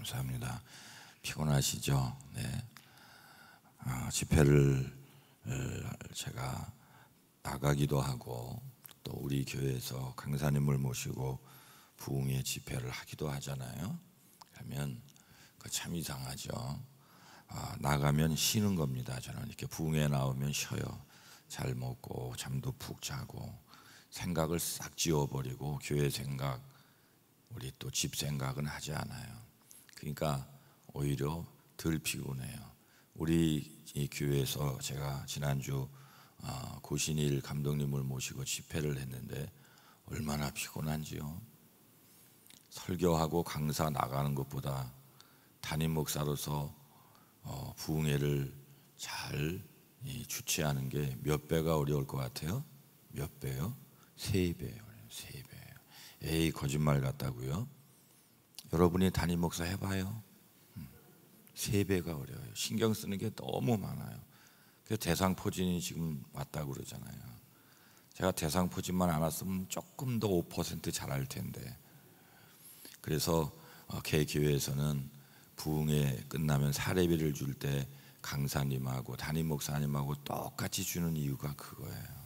감사합니다. 피곤하시죠? 네. 집회를 제가 나가기도 하고 또 우리 교회에서 강사님을 모시고 부흥의 집회를 하기도 하잖아요. 그러면 참 이상하죠. 나가면 쉬는 겁니다. 저는 이렇게 부흥에 나오면 쉬어요. 잘 먹고 잠도 푹 자고 생각을 싹 지워버리고 교회 생각, 우리 또 집 생각은 하지 않아요. 그러니까 오히려 덜 피곤해요. 우리 이 교회에서 제가 지난주 고신일 감독님을 모시고 집회를 했는데 얼마나 피곤한지요. 설교하고 강사 나가는 것보다 담임 목사로서 부흥회를 잘 주최하는 게 몇 배가 어려울 것 같아요? 몇 배요? 3배요. 3배예요. 에이, 거짓말 같다고요? 여러분이 담임 목사 해봐요. 3배가 어려워요. 신경 쓰는 게 너무 많아요. 그래서 대상포진이 지금 왔다고 그러잖아요. 제가 대상포진만 안 왔으면 조금 더 5% 잘할 텐데. 그래서 개교회에서는 부흥회 끝나면 사례비를 줄 때 강사님하고 담임 목사님하고 똑같이 주는 이유가 그거예요.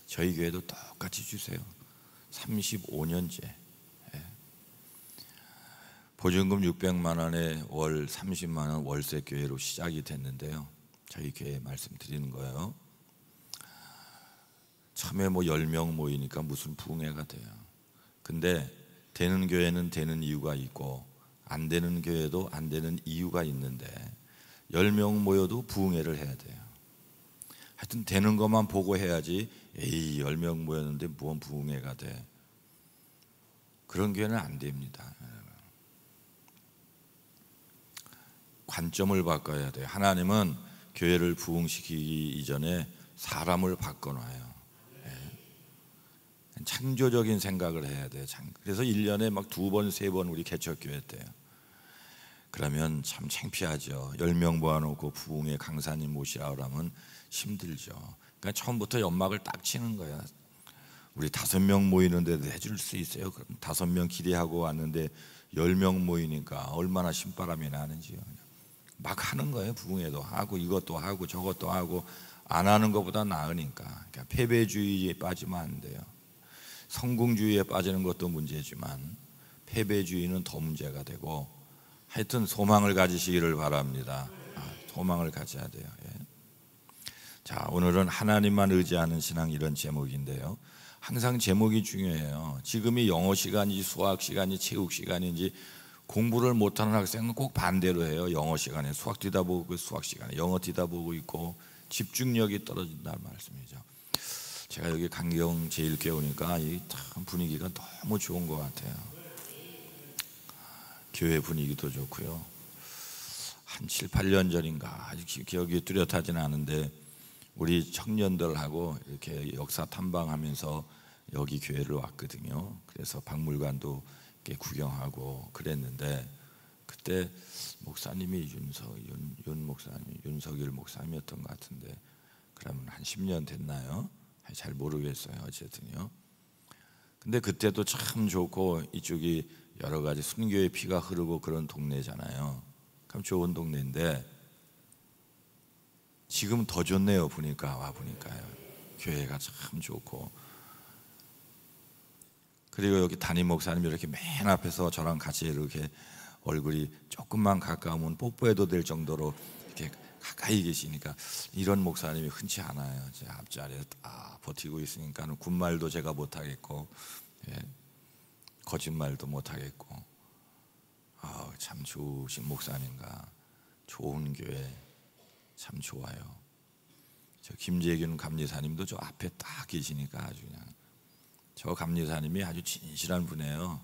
저희 교회도 똑같이 주세요. 35년째. 보증금 600만 원에 월 30만 원 월세 교회로 시작이 됐는데요. 저희 교회 말씀드리는 거예요. 처음에 10명 모이니까 무슨 부흥회가 돼요. 근데 되는 교회는 되는 이유가 있고 안 되는 교회도 안 되는 이유가 있는데 10명 모여도 부흥회를 해야 돼요. 하여튼 되는 것만 보고 해야지. 에이, 10명 모였는데 무슨 부흥회가 돼. 그런 교회는 안 됩니다. 관점을 바꿔야 돼요. 하나님은 교회를 부흥시키기 이전에 사람을 바꿔놔요. 창조적인 생각을 해야 돼요. 그래서 1년에 막 2번, 3번 우리 개척교회 때요. 그러면 참 창피하죠. 10명 모아놓고 부흥회 강사님 모시라 그러면 힘들죠. 그러니까 처음부터 연막을 딱 치는 거야. 우리 5명 모이는데도 해줄 수 있어요? 그럼 5명 기대하고 왔는데 10명 모이니까 얼마나 신바람이 나는지요. 막 하는 거예요. 부흥회도 하고 이것도 하고 저것도 하고 안 하는 것보다 나으니까. 그러니까 패배주의에 빠지면 안 돼요. 성공주의에 빠지는 것도 문제지만 패배주의는 더 문제가 되고, 하여튼 소망을 가지시기를 바랍니다. 소망을 가져야 돼요. 자, 오늘은 하나님만 의지하는 신앙, 이런 제목인데요. 항상 제목이 중요해요. 지금이 영어 시간인지 수학 시간인지 체육 시간인지 공부를 못하는 학생은 꼭 반대로 해요. 영어 시간에 수학 뒤다보고 수학 시간에 영어 뒤다보고 있고 집중력이 떨어진다는 말씀이죠. 제가 여기 강경 제1교회 오니까 이 참 분위기가 너무 좋은 것 같아요. 교회 분위기도 좋고요. 한 7, 8년 전인가, 아직 기억이 뚜렷하지는 않은데 우리 청년들하고 이렇게 역사 탐방하면서 여기 교회를 왔거든요. 그래서 박물관도 이렇게 구경하고 그랬는데 그때 목사님이 윤석일 목사님이었던 것 같은데, 그러면 한 10년 됐나요? 잘 모르겠어요. 어쨌든요. 근데 그때도 참 좋고 이쪽이 여러 가지 순교의 피가 흐르고 그런 동네잖아요. 그럼 좋은 동네인데 지금 더 좋네요. 와 보니까요. 교회가 참 좋고. 그리고 여기 담임 목사님이 이렇게 맨 앞에서 저랑 같이 이렇게 얼굴이 조금만 가까우면 뽀뽀해도 될 정도로 이렇게 가까이 계시니까 이런 목사님이 흔치 않아요. 제 앞자리에 딱 버티고 있으니까 군말도 제가 못하겠고, 거짓말도 못하겠고, 참 좋으신 목사님과 좋은 교회 참 좋아요. 저 김재균 감리사님도 저 앞에 딱 계시니까 아주 그냥, 저 감리사님이 아주 진실한 분이에요.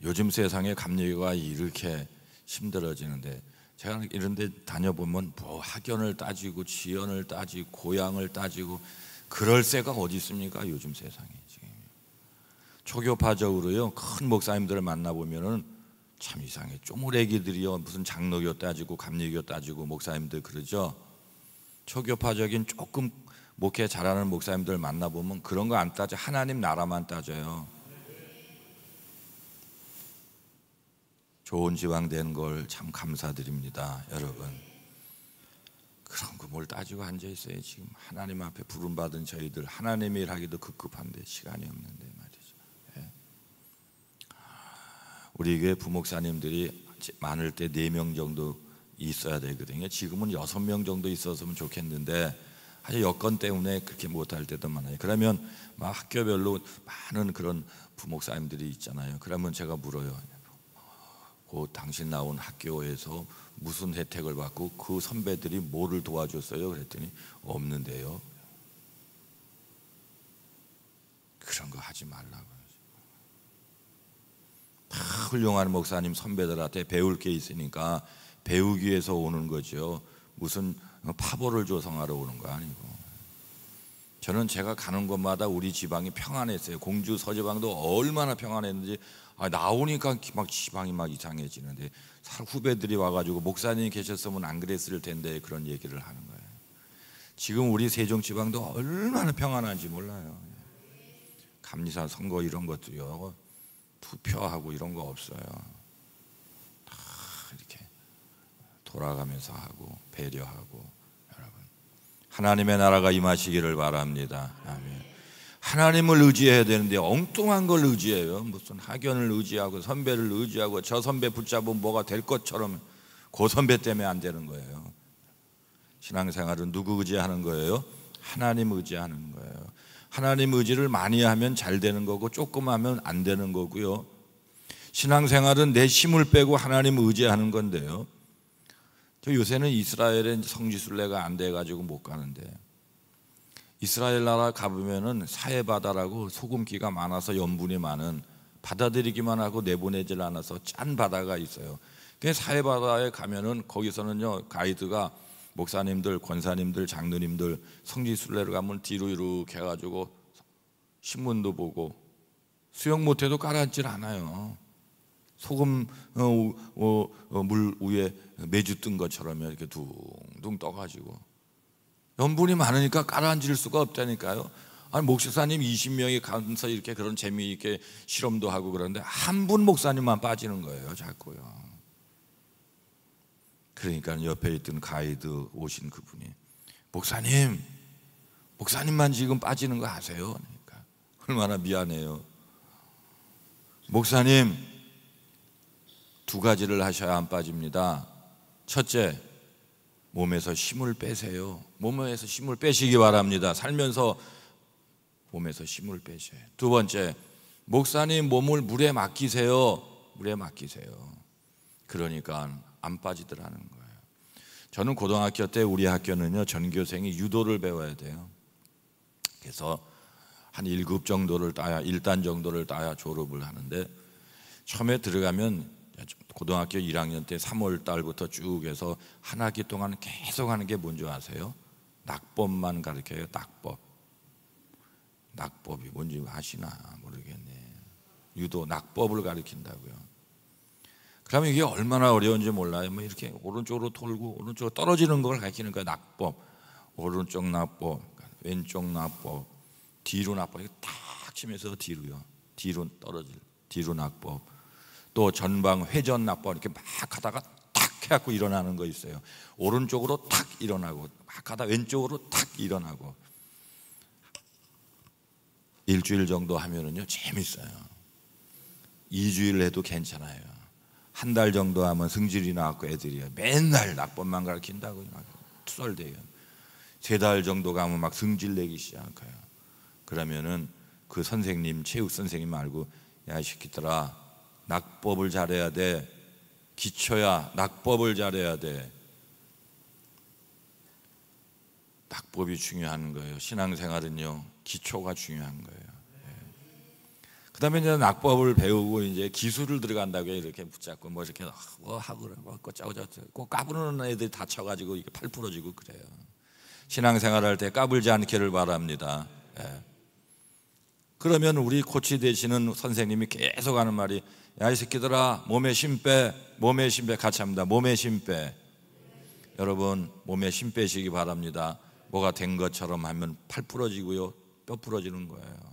요즘 세상에 감리가 이렇게 힘들어지는데, 제가 이런 데 다녀보면 뭐 학연을 따지고 지연을 따지고 고향을 따지고 그럴 새가 어디 있습니까? 요즘 세상에 지금 초교파적으로요, 큰 목사님들을 만나보면은 참 이상해. 쪼무레기들이요, 무슨 장로교 따지고 감리교 따지고 목사님들 그러죠. 초교파적인 조금 목회 잘하는 목사님들 만나보면 그런 거 안 따져. 하나님 나라만 따져요. 좋은 지방 된 걸 참 감사드립니다. 여러분, 그런 거 뭘 따지고 앉아있어요. 지금 하나님 앞에 부름받은 저희들 하나님의 일 하기도 급급한데 시간이 없는데 말이죠. 예. 우리 교회 부목사님들이 많을 때 4명 정도 있어야 되거든요. 지금은 6명 정도 있었으면 좋겠는데 아주 여건 때문에 그렇게 못할 때도 많아요. 그러면 막 학교별로 많은 그런 부목사님들이 있잖아요. 그러면 제가 물어요. 그 당신 나온 학교에서 무슨 혜택을 받고 그 선배들이 뭐를 도와줬어요? 그랬더니 없는데요. 그런 거 하지 말라고. 다 훌륭한 목사님 선배들한테 배울 게 있으니까 배우기 위해서 오는 거죠. 무슨 파벌을 조성하러 오는 거 아니고. 저는 제가 가는 곳마다 우리 지방이 평안했어요. 공주 서지방도 얼마나 평안했는지 나오니까 막 지방이 막 이상해지는데 후배들이 와가지고 목사님이 계셨으면 안 그랬을 텐데 그런 얘기를 하는 거예요. 지금 우리 세종 지방도 얼마나 평안한지 몰라요. 감리사 선거 이런 것도요, 투표하고 이런 거 없어요. 다 이렇게 돌아가면서 하고 배려하고. 여러분, 하나님의 나라가 임하시기를 바랍니다. 아멘. 하나님을 의지해야 되는데 엉뚱한 걸 의지해요. 무슨 학연을 의지하고 선배를 의지하고 저 선배 붙잡으면 뭐가 될 것처럼 그 선배 때문에 안 되는 거예요. 신앙생활은 누구 의지하는 거예요? 하나님 의지하는 거예요. 하나님 의지를 많이 하면 잘 되는 거고 조금 하면 안 되는 거고요. 신앙생활은 내 힘을 빼고 하나님 의지하는 건데요. 저 요새는 이스라엘에 성지순례가 안 돼가지고 못 가는데, 이스라엘 나라 가보면은 사해바다라고 소금기가 많아서 염분이 많은, 받아들이기만 하고 내보내질 않아서 짠 바다가 있어요. 그 사해바다에 가면은 거기서는요, 가이드가 목사님들, 권사님들, 장로님들 성지순례를 가면 뒤로 이렇게 해가지고 신문도 보고 수영 못해도 깔아앉질 않아요. 소금 물 위에 메주 뜬 것처럼 이렇게 둥둥 떠가지고 염분이 많으니까 깔아앉을 수가 없다니까요. 아니, 목사님 20명이 가면서 이렇게 그런 재미있게 실험도 하고 그러는데 한 분 목사님만 빠지는 거예요, 자꾸요. 그러니까 옆에 있던 가이드 오신 그분이 목사님만 지금 빠지는 거 아세요? 그러니까 얼마나 미안해요. 목사님 2가지를 하셔야 안 빠집니다. 첫째, 몸에서 힘을 빼세요. 몸에서 힘을 빼시기 바랍니다. 살면서 몸에서 힘을 빼셔요. 2번째, 목사님 몸을 물에 맡기세요. 물에 맡기세요. 그러니까 안 빠지더라는 거예요. 저는 고등학교 때 우리 학교는요, 전교생이 유도를 배워야 돼요. 그래서 한 1급 정도를 따야, 1단 정도를 따야 졸업을 하는데, 처음에 들어가면 고등학교 1학년 때 3월 달부터 쭉 해서 한 학기 동안 계속 하는 게 뭔지 아세요? 낙법만 가르쳐요. 낙법이 뭔지 아시나 모르겠네. 유도 낙법을 가르친다고요. 그러면 이게 얼마나 어려운지 몰라요. 뭐 이렇게 오른쪽으로 돌고 오른쪽으로 떨어지는 걸 가르치는 거예요. 낙법, 오른쪽 낙법, 왼쪽 낙법, 뒤로 낙법. 이거 탁 치면서 뒤로요. 뒤로 떨어질, 뒤로 낙법. 또 전방 회전 낙법, 이렇게 막 하다가 탁 해갖고 일어나는 거 있어요. 오른쪽으로 탁 일어나고 막 하다 왼쪽으로 탁 일어나고. 일주일 정도 하면은요, 재밌어요. 2주일 해도 괜찮아요. 한 달 정도 하면 승질이 나갖고 애들이 맨날 낙법만 가르친다고 투덜대요. 3달 정도 가면 막 승질 내기 시작해요. 그러면은 그 선생님, 체육 선생님 알고, 야, 이 새끼들아, 낙법을 잘해야 돼. 기초야, 낙법을 잘해야 돼. 낙법이 중요한 거예요. 신앙생활은요, 기초가 중요한 거예요. 그 다음에 이제 낙법을 배우고 이제 기술을 들어간다고요. 이렇게 붙잡고 뭐 이렇게 뭐 하고 뭐 짜고짜고 꼭 까부르는 애들이 다쳐가지고 이게 팔 부러지고 그래요. 신앙생활할 때 까불지 않기를 바랍니다. 예. 그러면 우리 코치 되시는 선생님이 계속 하는 말이, 야, 이 새끼들아, 몸에 힘 빼. 몸에 힘 빼. 같이 합니다. 몸에 힘 빼. 여러분, 몸에 힘 빼시기 바랍니다. 뭐가 된 것처럼 하면 팔 부러지고요, 뼈 부러지는 거예요.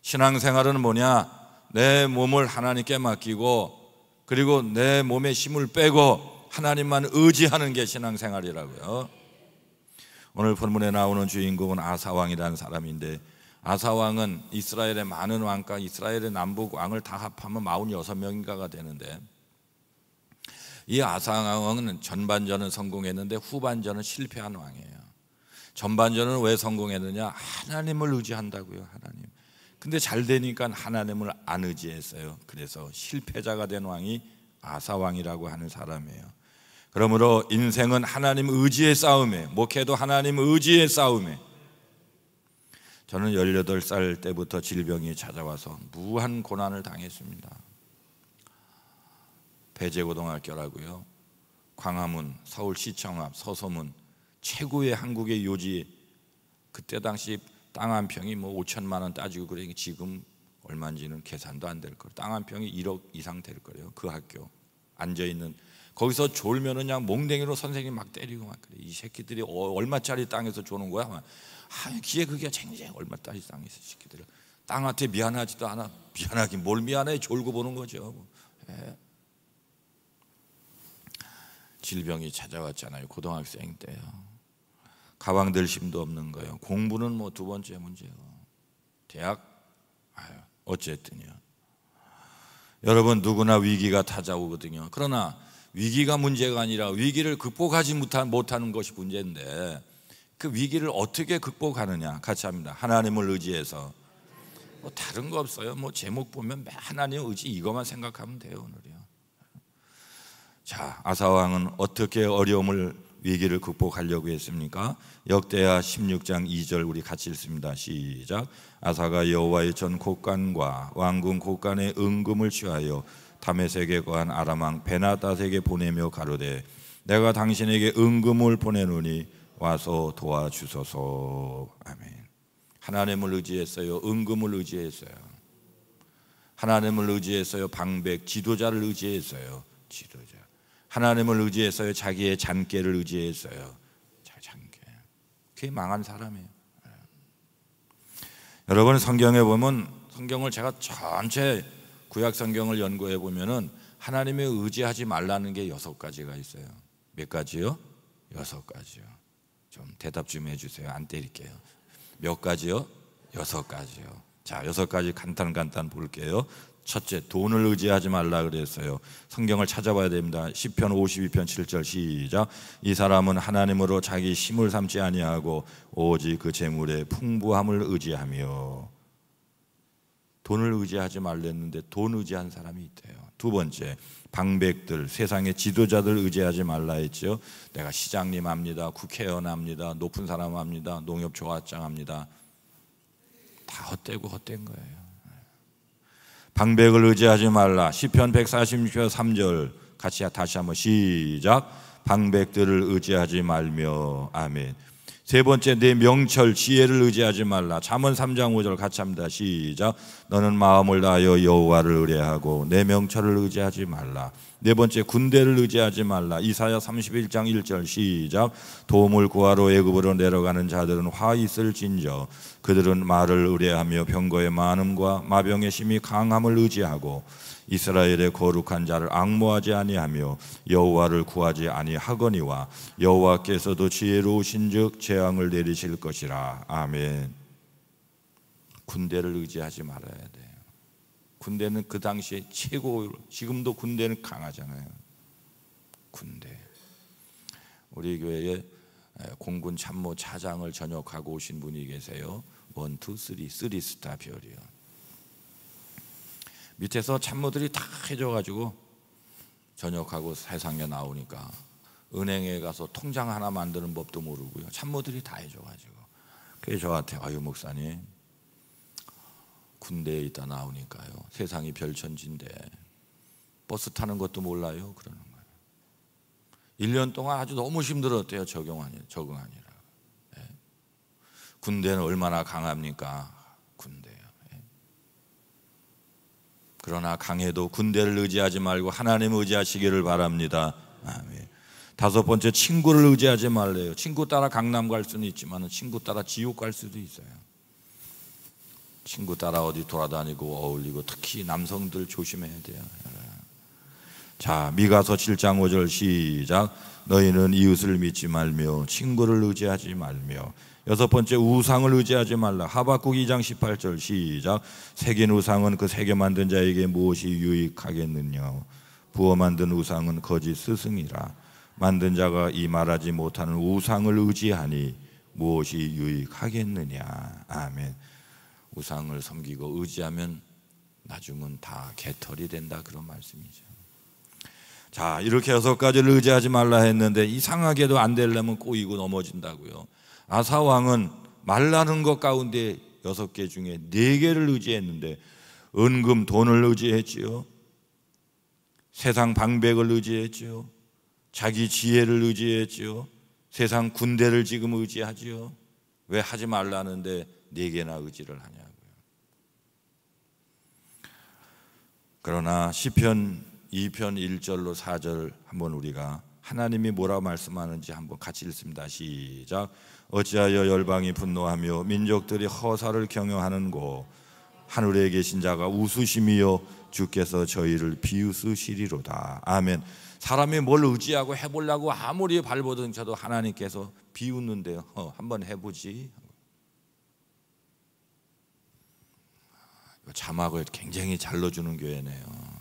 신앙생활은 뭐냐? 내 몸을 하나님께 맡기고 그리고 내 몸에 힘을 빼고 하나님만 의지하는 게 신앙생활이라고요. 오늘 본문에 나오는 주인공은 아사왕이라는 사람인데, 아사왕은 이스라엘의 많은 왕과 이스라엘의 남북 왕을 다 합하면 46명인가가 되는데, 이 아사왕은 전반전은 성공했는데 후반전은 실패한 왕이에요. 전반전은 왜 성공했느냐? 하나님을 의지한다고요. 하나님. 근데 잘 되니까 하나님을 안 의지했어요. 그래서 실패자가 된 왕이 아사왕이라고 하는 사람이에요. 그러므로 인생은 하나님 의지의 싸움에, 목회도 하나님 의지의 싸움에. 저는 18살 때부터 질병이 찾아와서 무한 고난을 당했습니다. 배재고등학교라고요, 광화문, 서울시청 앞 서소문, 최고의 한국의 요지. 그때 당시 땅 한 평이 뭐 5천만 원 따지고 그러니 지금 얼마인지는 계산도 안 될 거예요. 땅 한 평이 1억 이상 될 거예요. 그 학교 앉아있는, 거기서 졸면은 그냥 몽댕이로 선생님 막 때리고 막 그래. 이 새끼들이 얼마짜리 땅에서 조는 거야? 기에 그게 챙겨. 얼마짜리 땅에서 새끼들 땅한테 미안하지도 않아. 미안하긴 뭘 미안해. 졸고 보는 거죠. 예. 질병이 찾아왔잖아요. 고등학생 때요. 가방 들 힘도 없는 거예요. 공부는 뭐 두 번째 문제고, 대학 어쨌든요. 여러분, 누구나 위기가 찾아오거든요. 그러나 위기가 문제가 아니라 위기를 극복하지 못하는 것이 문제인데, 그 위기를 어떻게 극복하느냐? 같이 합니다. 하나님을 의지해서. 뭐 다른 거 없어요. 뭐 제목 보면 하나님 의지 이것만 생각하면 돼요. 오늘이요. 자, 아사왕은 어떻게 어려움을, 위기를 극복하려고 했습니까? 역대하 16장 2절 우리 같이 읽습니다. 시작. 아사가 여호와의 전 곳간과 왕궁 곳간의 은금을 취하여 다메섹에 거한 아람왕 베나닷에게 보내며 가로되, 내가 당신에게 은금을 보내노니 와서 도와주소서. 아멘. 하나님을 의지했어요. 은금을 의지했어요. 하나님을 의지했어요. 방백, 지도자를 의지했어요. 지도자. 하나님을 의지했어요. 자기의 잔꾀를 의지했어요. 잔꾀. 그게 망한 사람이에요. 여러분, 성경에 보면, 성경을 제가 전체 구약 성경을 연구해 보면은 하나님의 의지하지 말라는 게 6가지가 있어요. 몇 가지요? 6가지요. 좀 대답 좀 해주세요. 안 때릴게요. 몇 가지요? 6가지요. 자, 6가지 간단 볼게요. 첫째, 돈을 의지하지 말라 그랬어요. 성경을 찾아봐야 됩니다. 시편 52편 7절 시작. 이 사람은 하나님으로 자기 힘을 삼지 아니하고 오직 그 재물의 풍부함을 의지하며. 돈을 의지하지 말랬는데 돈 의지한 사람이 있대요. 두 번째, 방백들, 세상의 지도자들 의지하지 말라 했죠. 내가 시장님 합니다, 국회의원 합니다, 높은 사람 합니다, 농협조합장 합니다. 다 헛되고 헛된 거예요. 방백을 의지하지 말라. 시편 146편 3절 같이 다시 한번 시작. 방백들을 의지하지 말며. 아멘. 세 번째, 내 명철 지혜를 의지하지 말라. 잠언 3장 5절 같이 합니다. 시작. 너는 마음을 다하여 여호와를 의뢰하고 내 명철을 의지하지 말라. 네 번째, 군대를 의지하지 말라. 이사야 31장 1절 시작. 도움을 구하러 애굽으로 내려가는 자들은 화 있을진저 그들은 말을 의뢰하며 병거의 많음과 마병의 힘이 강함을 의지하고 이스라엘의 거룩한 자를 앙모하지 아니하며 여호와를 구하지 아니하거니와 여호와께서도 지혜로우신즉 재앙을 내리실 것이라. 아멘. 군대를 의지하지 말아야 돼요. 군대는 그 당시에 최고, 지금도 군대는 강하잖아요. 군대. 우리 교회에 공군 참모 차장을 전역하고 오신 분이 계세요. 1, 2, 3 3스타 별이요. 밑에서 참모들이 다 해줘가지고 전역하고 세상에 나오니까 은행에 가서 통장 하나 만드는 법도 모르고요. 참모들이 다 해줘가지고. 그래서 저한테 아유 목사님, 군대에 있다 나오니까요, 세상이 별천지인데 버스 타는 것도 몰라요. 그러는 거예요. 1년 동안 아주 너무 힘들었대요. 적응하니라. 예. 군대는 얼마나 강합니까? 군대요. 예. 그러나 강해도 군대를 의지하지 말고 하나님 의지하시기를 바랍니다. 아멘. 다섯 번째, 친구를 의지하지 말래요. 친구 따라 강남 갈 수는 있지만 친구 따라 지옥 갈 수도 있어요. 친구 따라 어디 돌아다니고 어울리고, 특히 남성들 조심해야 돼요. 자, 미가서 7장 5절 시작. 너희는 이웃을 믿지 말며 친구를 의지하지 말며. 여섯 번째, 우상을 의지하지 말라. 하박국 2장 18절 시작. 새긴 우상은 그 새겨 만든 자에게 무엇이 유익하겠느냐. 부어 만든 우상은 거짓 스승이라. 만든 자가 이 말하지 못하는 우상을 의지하니 무엇이 유익하겠느냐. 아멘. 우상을 섬기고 의지하면 나중은 다 개털이 된다, 그런 말씀이죠. 자, 이렇게 6가지를 의지하지 말라 했는데 이상하게도 안 되려면 꼬이고 넘어진다고요. 아사왕은 말라는 것 가운데 6개 중에 4개를 의지했는데 은금 돈을 의지했지요, 세상 방백을 의지했지요, 자기 지혜를 의지했지요, 세상 군대를 지금 의지하지요. 왜 하지 말라는데 4개나 의지를 하냐고요. 그러나 시편 2편 1절로 4절 한번 우리가 하나님이 뭐라고 말씀하는지 한번 같이 읽습니다. 시작. 어찌하여 열방이 분노하며 민족들이 허사를 경영하는고. 하늘에 계신 자가 웃으심이요 주께서 저희를 비웃으시리로다. 아멘. 사람이 뭘 의지하고 해보려고 아무리 발버둥 쳐도 하나님께서 비웃는데요. 한번 해보지. 자막을 굉장히 잘 넣어주는 교회네요.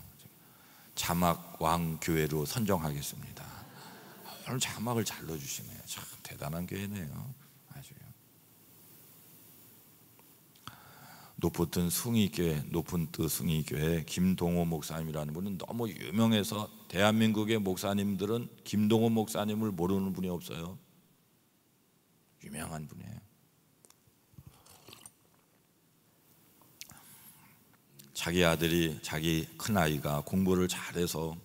자막 왕 교회로 선정하겠습니다. 오늘 자막을 잘 넣어주시네요. 참 대단한 교회네요. 아주요. 노포튼 숭이교회, 높은 뜻 숭이교회 김동호 목사님이라는 분은 너무 유명해서 대한민국의 목사님들은 김동호 목사님을 모르는 분이 없어요. 유명한 분이에요. 자기 아들이, 자기 큰아이가 공부를 잘해서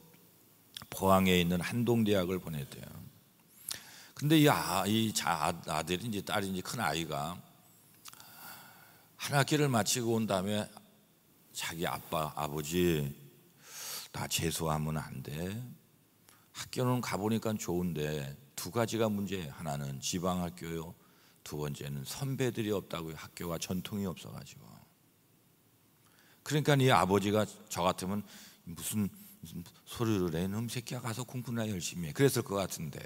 포항에 있는 한동대학을 보냈대요. 근데 이 아들인지 딸인지 큰아이가 한 학기를 마치고 온 다음에 자기 아버지 나 재수하면 안 돼. 학교는 가보니까 좋은데 2가지가 문제예요. 하나는 지방학교요, 2번째는 선배들이 없다고요. 학교가 전통이 없어가지고. 그러니까 이 아버지가 저 같으면 무슨 소리를 해, 놈 새끼야 가서 공부나 열심히 해, 그랬을 것 같은데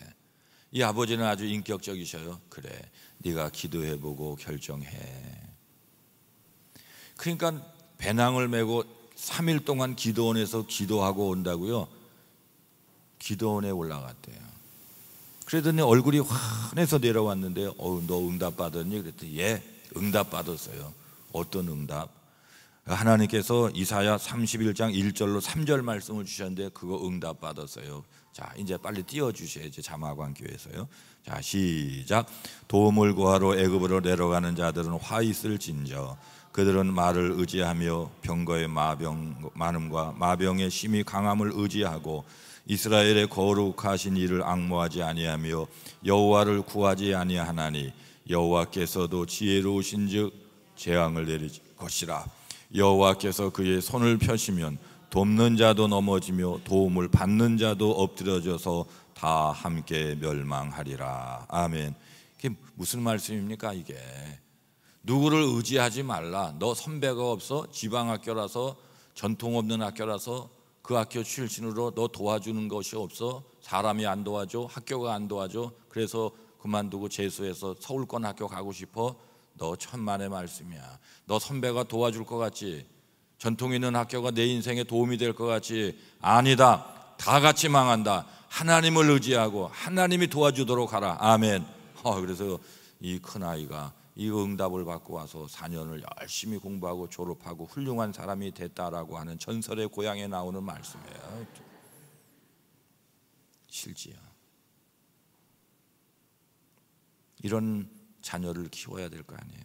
이 아버지는 아주 인격적이셔요. 그래, 네가 기도해보고 결정해. 그러니까 배낭을 메고 3일 동안 기도원에서 기도하고 온다고요. 기도원에 올라갔대요. 그러더니 얼굴이 환해서 내려왔는데 너 응답 받았니? 그랬더니 예, 응답 받았어요. 어떤 응답? 하나님께서 이사야 31장 1절로 3절 말씀을 주셨는데 그거 응답 받았어요. 자, 이제 빨리 띄워주셔야지. 자마관 교회에서요. 자, 시작. 도움을 구하러 애굽으로 내려가는 자들은 화 있을진저. 그들은 말을 의지하며 병거의 많음과 마병의 심히 강함을 의지하고 이스라엘의 거룩하신 이를 앙모하지 아니하며 여호와를 구하지 아니하나니 여호와께서도 지혜로우신즉 재앙을 내리실 것이라. 여호와께서 그의 손을 펴시면 돕는 자도 넘어지며 도움을 받는 자도 엎드려져서 다 함께 멸망하리라. 아멘. 이게 무슨 말씀입니까? 이게 누구를 의지하지 말라. 너 선배가 없어? 지방학교라서, 전통 없는 학교라서 그 학교 출신으로 너 도와주는 것이 없어? 사람이 안 도와줘? 학교가 안 도와줘? 그래서 그만두고 재수해서 서울권 학교 가고 싶어? 너 천만의 말씀이야. 너 선배가 도와줄 것 같지? 전통 있는 학교가 내 인생에 도움이 될 것 같지? 아니다. 다 같이 망한다. 하나님을 의지하고 하나님이 도와주도록 하라. 아멘. 그래서 이 큰아이가 이 응답을 받고 와서 4년을 열심히 공부하고 졸업하고 훌륭한 사람이 됐다라고 하는 전설의 고향에 나오는 말씀이에요. 실지야. 이런 자녀를 키워야 될 거 아니에요.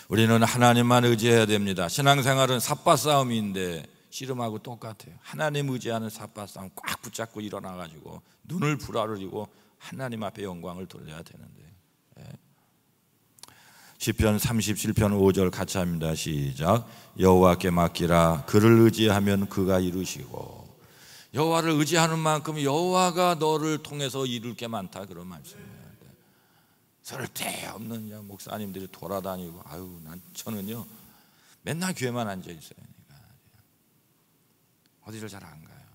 우리는 하나님만 의지해야 됩니다. 신앙생활은 삿바싸움인데 씨름하고 똑같아요. 하나님 의지하는 삿바싸움 꽉 붙잡고 일어나가지고 눈을 부라르리고 하나님 앞에 영광을 돌려야 되는데. 시편 37편 5절 같이 합니다. 시작. 여호와께 맡기라. 그를 의지하면 그가 이루시고. 여호와를 의지하는 만큼 여호와가 너를 통해서 이룰 게 많다, 그런 말씀이에요. 쓸데없는 목사님들이 돌아다니고 저는요 맨날 교회만 앉아 있어요. 어디를 잘 안 가요.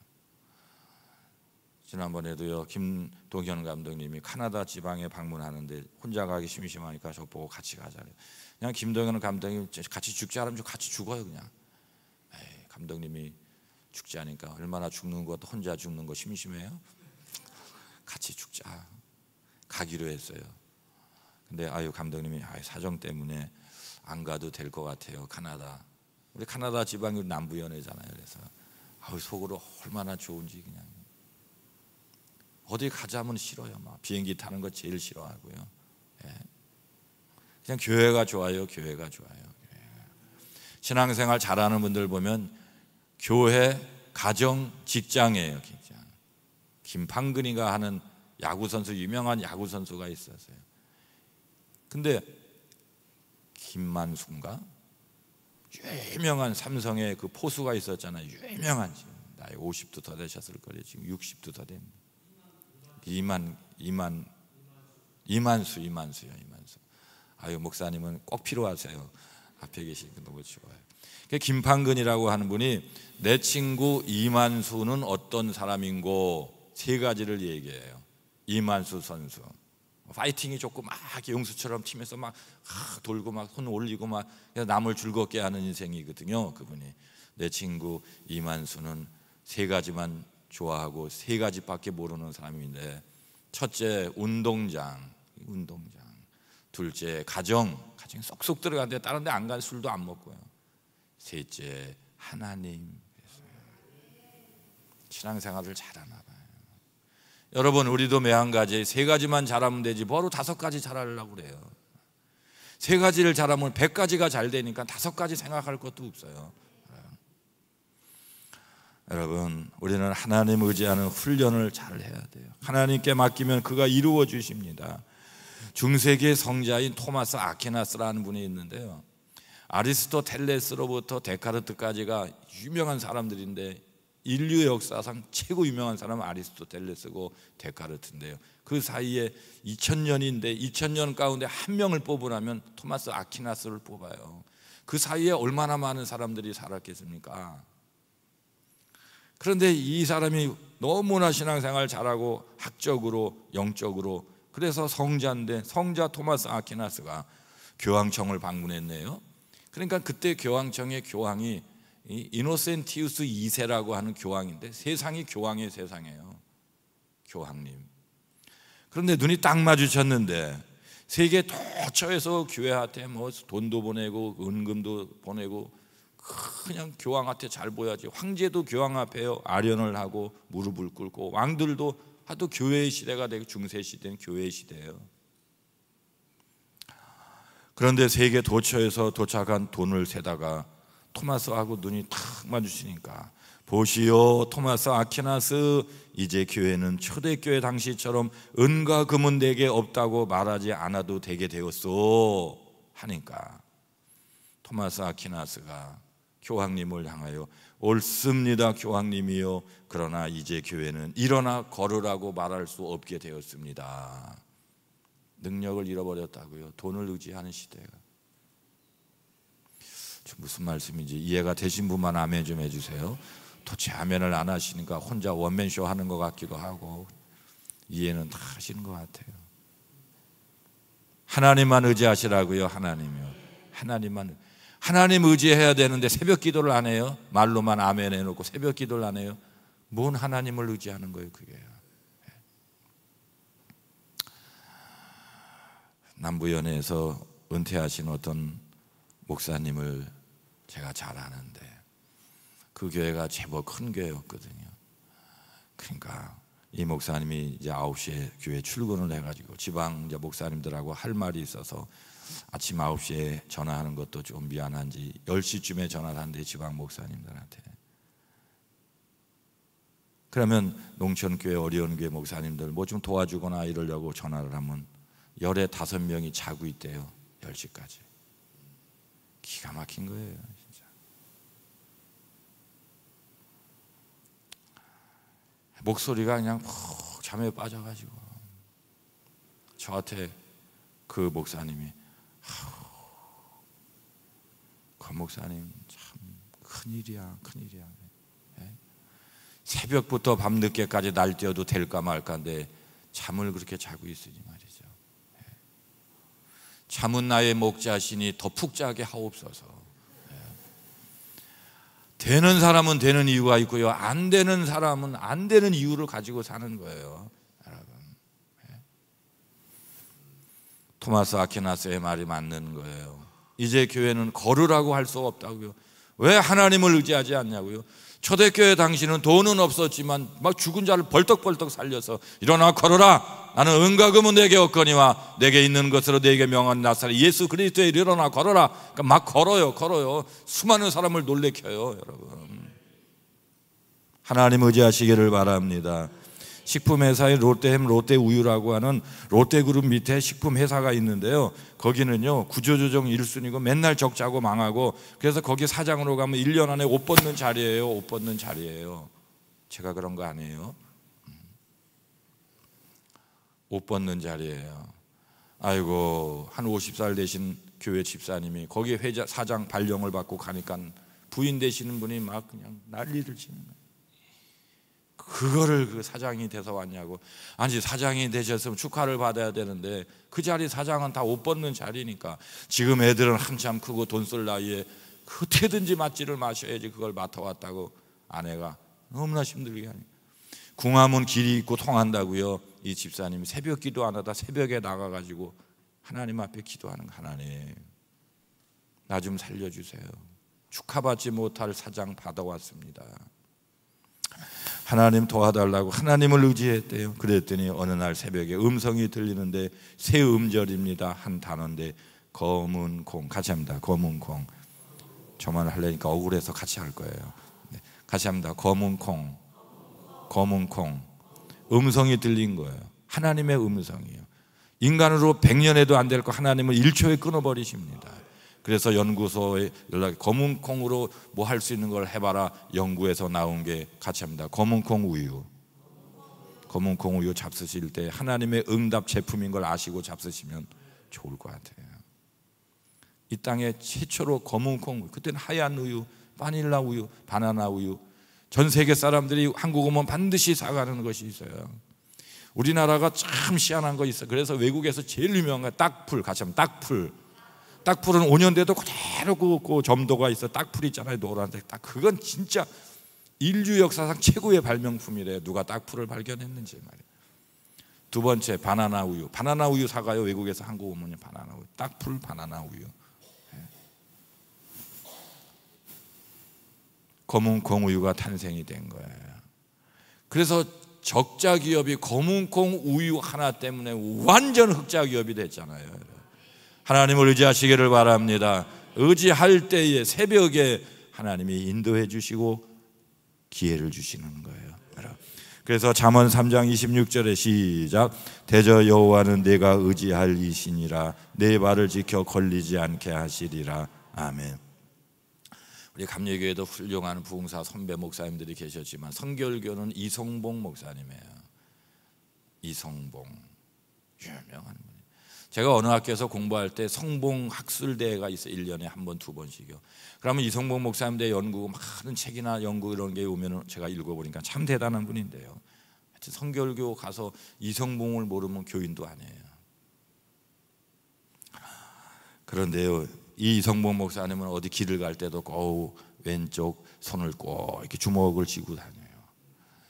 지난번에도요, 김동현 감독님이 카나다 지방에 방문하는데 혼자 가기 심심하니까 저 보고 같이 가자래요. 그냥 김동현 감독님 같이 죽자 하면 저 같이 죽어요. 그냥 감독님이 죽지 않으니까 얼마나 죽는 것, 혼자 죽는 거 심심해요. 같이 죽자 가기로 했어요. 근데 감독님이 사정 때문에 안 가도 될 것 같아요. 카나다, 우리 카나다 지방이 남부연해잖아요. 그래서 속으로 얼마나 좋은지 그냥 어디 가자면 싫어요. 막 비행기 타는 거 제일 싫어하고요. 그냥 교회가 좋아요. 교회가 좋아요. 신앙생활 잘하는 분들 보면 교회, 가정, 직장이에요. 직장. 김판근이가 하는 야구선수, 유명한 야구선수가 있었어요. 근데 김만수인가? 유명한 삼성의 그 포수가 있었잖아요. 유명한, 나이 50도 더 되셨을 거예요. 지금 60도 더 됩니다. 이만수요. 목사님은 꼭 필요하세요. 앞에 계시니까 너무 좋아요. 김판근이라고 하는 분이 내 친구 이만수는 어떤 사람인고 세 가지를 얘기해요. 이만수 선수 파이팅이 좋고 막 용수처럼 팀에서 막 돌고 막 손 올리고 막 남을 즐겁게 하는 인생이거든요. 그분이 내 친구 이만수는 세 가지만 좋아하고 세 가지밖에 모르는 사람인데, 첫째 운동장, 둘째 가정에 쏙쏙 들어가는데 다른 데 안 간 술도 안 먹고요. 셋째 하나님. 신앙생활을 잘하나 봐요. 여러분, 우리도 매한가지 세 가지만 잘하면 되지 뭐로 5가지 잘하려고 그래요. 세 가지를 잘하면 100가지가 잘 되니까 5가지 생각할 것도 없어요. 여러분, 우리는 하나님 의지하는 훈련을 잘 해야 돼요. 하나님께 맡기면 그가 이루어 주십니다. 중세기의 성자인 토마스 아퀴나스라는 분이 있는데요, 아리스토텔레스로부터 데카르트까지가 유명한 사람들인데 인류 역사상 최고 유명한 사람은 아리스토텔레스고 데카르트인데요, 그 사이에 2000년인데 2000년 가운데 한 명을 뽑으라면 토마스 아퀴나스를 뽑아요. 그 사이에 얼마나 많은 사람들이 살았겠습니까? 그런데 이 사람이 너무나 신앙생활 잘하고 학적으로 영적으로, 그래서 성자인데 성자 토마스 아퀴나스가 교황청을 방문했네요. 그러니까 그때 교황청의 교황이 이노센티우스 2세라고 하는 교황인데 세상이 교황의 세상이에요. 교황님. 그런데 눈이 딱 마주쳤는데 세계 도처에서 교회한테 뭐 돈도 보내고 은금도 보내고 그냥 교황한테 잘 보여야지. 황제도 교황 앞에 아련을 하고 무릎을 꿇고, 왕들도 하도 교회의 시대가 되고 중세 시대는 교회의 시대예요. 그런데 세계 도처에서 도착한 돈을 세다가 토마스하고 눈이 탁 마주치니까, 보시오 토마스 아퀴나스, 이제 교회는 초대교회 당시처럼 은과 금은 내게 없다고 말하지 않아도 되게 되었소 하니까, 토마스 아퀴나스가 교황님을 향하여 옳습니다 교황님이요, 그러나 이제 교회는 일어나 걸으라고 말할 수 없게 되었습니다. 능력을 잃어버렸다고요. 돈을 의지하는 시대가. 무슨 말씀인지 이해가 되신 분만 아멘 좀 해주세요. 도대체 아멘을 안 하시니까 혼자 원맨쇼 하는 것 같기도 하고, 이해는 다 하시는 것 같아요. 하나님만 의지하시라고요. 하나님이요. 하나님 의지해야 되는데 새벽 기도를 안 해요. 말로만 아멘 해놓고 새벽 기도를 안 해요. 뭔 하나님을 의지하는 거예요 그게. 남부연에서 은퇴하신 어떤 목사님을 제가 잘 아는데, 그 교회가 제법 큰 교회였거든요. 그러니까 이 목사님이 이제 9시에 교회 출근을 해가지고 지방 이제 목사님들하고 할 말이 있어서 아침 9시에 전화하는 것도 좀 미안한지 10시쯤에 전화를 하는데, 지방 목사님들한테. 그러면 농촌교회 어려운 교회 목사님들 뭐 좀 도와주거나 이러려고 전화를 하면 열에 5명이 자고 있대요. 10시까지. 기가 막힌 거예요 진짜. 목소리가 그냥 푹 잠에 빠져가지고 저한테 그 목사님이, 그 목사님 참 큰일이야. 예? 새벽부터 밤늦게까지 날뛰어도 될까 말까인데 잠을 그렇게 자고 있으니 말이죠. 잠은 나의 목자시니 더 푹 자게 하옵소서. 되는 사람은 되는 이유가 있고요, 안 되는 사람은 안 되는 이유를 가지고 사는 거예요, 여러분. 토마스 아퀴나스의 말이 맞는 거예요. 이제 교회는 걸으라고 할 수 없다고요. 왜 하나님을 의지하지 않냐고요. 초대교회 당시는 돈은 없었지만 막 죽은 자를 벌떡벌떡 살려서 일어나 걸어라, 나는 은과 금은 내게 없거니와 내게 있는 것으로 내게 명한 나사렛 예수 그리스도에 일어나 걸어라. 그러니까 막 걸어요. 수많은 사람을 놀래켜요. 여러분, 하나님 의지하시기를 바랍니다. 식품회사의 롯데햄, 롯데우유라고 하는 롯데그룹 밑에 식품회사가 있는데요, 거기는요 구조조정 1순위고 맨날 적자고 망하고, 그래서 거기 사장으로 가면 1년 안에 옷 벗는 자리예요. 옷 벗는 자리예요. 제가 그런 거 아니에요. 옷 벗는 자리예요. 아이고, 한 50살 되신 교회 집사님이 거기 회장 사장 발령을 받고 가니까 부인 되시는 분이 막 그냥 난리를 치는 거예요. 그거를 그 사장이 돼서 왔냐고. 아니, 사장이 되셨으면 축하를 받아야 되는데 그 자리 사장은 다 옷 벗는 자리니까. 지금 애들은 한참 크고 돈 쓸 나이에 어떻게든지 맞지를 마셔야지 그걸 맡아왔다고 아내가 너무나 힘들게 하니, 궁하면 길이 있고 통한다고요. 이 집사님이 새벽 기도 안 하다 새벽에 나가가지고 하나님 앞에 기도하는 거. 하나님, 나 좀 살려주세요. 축하받지 못할 사장 받아왔습니다. 하나님 도와달라고 하나님을 의지했대요. 그랬더니 어느 날 새벽에 음성이 들리는데 새 음절입니다. 한 단어인데 검은 콩. 같이 합니다. 검은 콩. 저만 하려니까 억울해서 같이 할 거예요. 같이 합니다. 검은 콩. 검은 콩. 음성이 들린 거예요. 하나님의 음성이에요. 인간으로 100년에도 안 될 거 하나님을 1초에 끊어버리십니다. 그래서 연구소에 연락이, 검은 콩으로 뭐 할 수 있는 걸 해봐라. 연구에서 나온 게, 같이 합니다. 검은 콩 우유. 검은 콩 우유 잡수실 때 하나님의 응답 제품인 걸 아시고 잡수시면 좋을 것 같아요. 이 땅에 최초로 검은 콩 우유, 그때는 하얀 우유, 바닐라 우유, 바나나 우유, 전 세계 사람들이 한국 오면 반드시 사가는 것이 있어요. 우리나라가 참 희한한 거 있어요. 그래서 외국에서 제일 유명한 거 딱풀. 같이 하면 딱풀. 딱풀은 5년 돼도 그대로 그 점도가 있어. 딱풀 있잖아요, 노란색. 딱 그건 진짜 인류 역사상 최고의 발명품이래요. 누가 딱풀을 발견했는지 말이에요. 두 번째, 바나나 우유. 바나나 우유 사가요. 외국에서 한국 오면 바나나 우유. 딱풀 바나나 우유. 검은 콩 우유가 탄생이 된 거예요. 그래서 적자 기업이 검은 콩 우유 하나 때문에 완전 흑자 기업이 됐잖아요. 하나님을 의지하시기를 바랍니다. 의지할 때에 새벽에 하나님이 인도해 주시고 기회를 주시는 거예요. 그래서 잠언 3장 26절에 시작. 대저 여호와는 내가 의지할 이시니라. 내 발을 지켜 걸리지 않게 하시리라. 아멘. 우리 감리교회도 훌륭한 부흥사 선배 목사님들이 계셨지만 성결교는 이성봉 목사님이에요. 이성봉, 유명한 분. 제가 어느 학교에서 공부할 때 성봉 학술대회가 있어요. 1년에 한 번, 두 번씩요. 그러면 이성봉 목사님들 연구, 많은 책이나 연구 이런 게 오면 제가 읽어보니까 참 대단한 분인데요. 하여튼 성결교 가서 이성봉을 모르면 교인도 아니에요. 그런데요, 이 이성봉 목사님은 어디 길을 갈 때도 꼭 왼쪽 손을 꼭 이렇게 주먹을 쥐고 다녀요.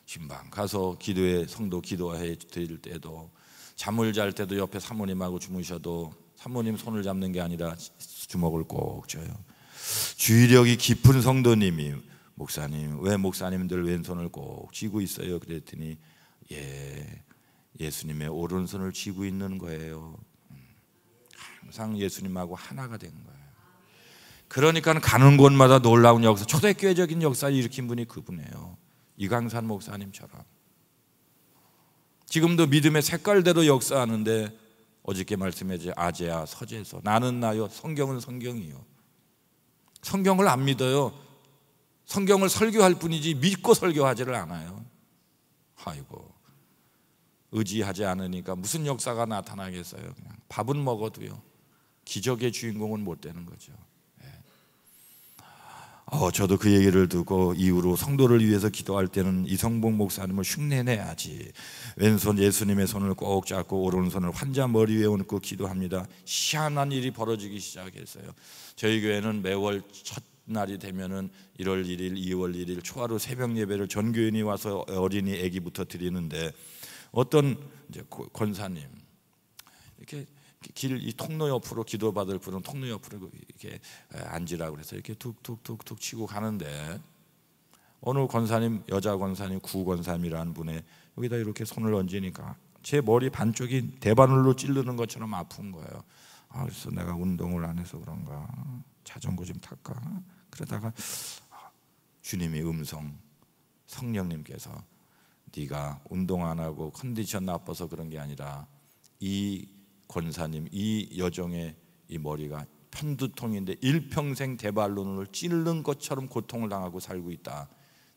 신방 가서 기도회, 성도 기도해 드릴 때도, 잠을 잘 때도 옆에 사모님하고 주무셔도 사모님 손을 잡는 게 아니라 주먹을 꼭 쥐어요. 주의력이 깊은 성도님이, 목사님, 왜 목사님들 왼손을 꼭 쥐고 있어요? 그랬더니 예수님의 오른손을 쥐고 있는 거예요. 항상 예수님하고 하나가 된 거예요. 그러니까 가는 곳마다 놀라운 역사, 초대교회적인 역사를 일으킨 분이 그분이에요. 이강산 목사님처럼. 지금도 믿음의 색깔대로 역사하는데, 어저께 말씀했지, 아제아 서재서 나는 나요, 성경은 성경이요. 성경을 안 믿어요. 성경을 설교할 뿐이지 믿고 설교하지를 않아요. 아이고, 의지하지 않으니까 무슨 역사가 나타나겠어요. 그냥 밥은 먹어도요, 기적의 주인공은 못 되는 거죠. 저도 그 얘기를 듣고 이후로 성도를 위해서 기도할 때는 이성복 목사님을 흉내내야지, 왼손 예수님의 손을 꼭 잡고 오른손을 환자 머리 위에 얹고 기도합니다. 희한한 일이 벌어지기 시작했어요. 저희 교회는 매월 첫날이 되면은 1월 1일, 2월 1일 초하루 새벽 예배를 전 교인이 와서 어린이 아기부터 드리는데, 어떤 이제 권사님 이렇게 길 이 통로 옆으로 기도받을 분은 통로 옆으로 이렇게 앉으라고 그래서 이렇게 툭툭툭툭 치고 가는데, 어느 권사님, 여자 권사님, 구 권사님이라는 분의 여기다 이렇게 손을 얹으니까 제 머리 반쪽이 대바늘로 찌르는 것처럼 아픈 거예요. 그래서 내가 운동을 안 해서 그런가, 자전거 좀 탈까, 그러다가 주님의 음성, 성령님께서 네가 운동 안 하고 컨디션 나빠서 그런 게 아니라 이 권사님, 이 여종의 이 머리가 편두통인데 일평생 대발론을 찌르는 것처럼 고통을 당하고 살고 있다.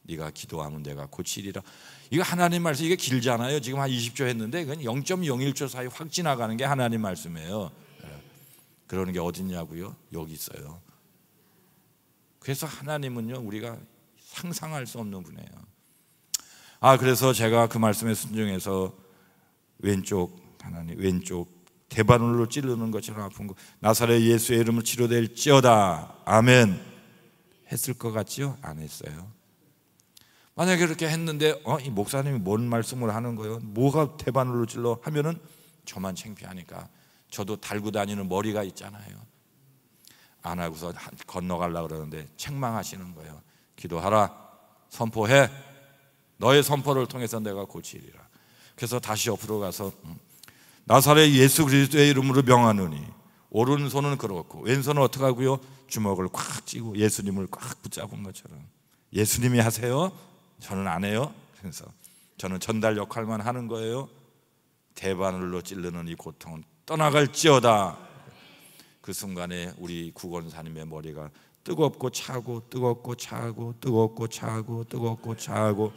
네가 기도하면 내가 고치리라. 이거 하나님 말씀, 이게 길잖아요. 지금 한 20초 했는데 그건 0.01초 사이 확 지나가는 게 하나님 말씀이에요. 그러는 게 어딨냐고요? 여기 있어요. 그래서 하나님은요, 우리가 상상할 수 없는 분이에요. 그래서 제가 그 말씀에 순종해서 왼쪽, 하나님 왼쪽 대바늘로 찌르는 것처럼 아픈 거, 나사렛 예수의 이름으로 치료될지어다, 아멘 했을 것 같지요? 안 했어요. 만약에 그렇게 했는데 이 목사님이 뭔 말씀을 하는 거예요? 뭐가 대바늘로 찔러? 하면은 저만 창피하니까 저도 달고 다니는 머리가 있잖아요. 안 하고서 건너가려고 그러는데 책망하시는 거예요. 기도하라, 선포해, 너의 선포를 통해서 내가 고치리라. 그래서 다시 옆으로 가서 나사렛 예수 그리스도의 이름으로 명하노니, 오른손은 그렇고 왼손은 어떻게 하고요? 주먹을 꽉 쥐고 예수님을 꽉 붙잡은 것처럼. 예수님이 하세요? 저는 안 해요. 그래서 저는 전달 역할만 하는 거예요. 대바늘로 찌르는 이 고통은 떠나갈지어다. 그 순간에 우리 구권사님의 머리가 뜨겁고 차고 뜨겁고 차고 뜨겁고 차고 뜨겁고 차고,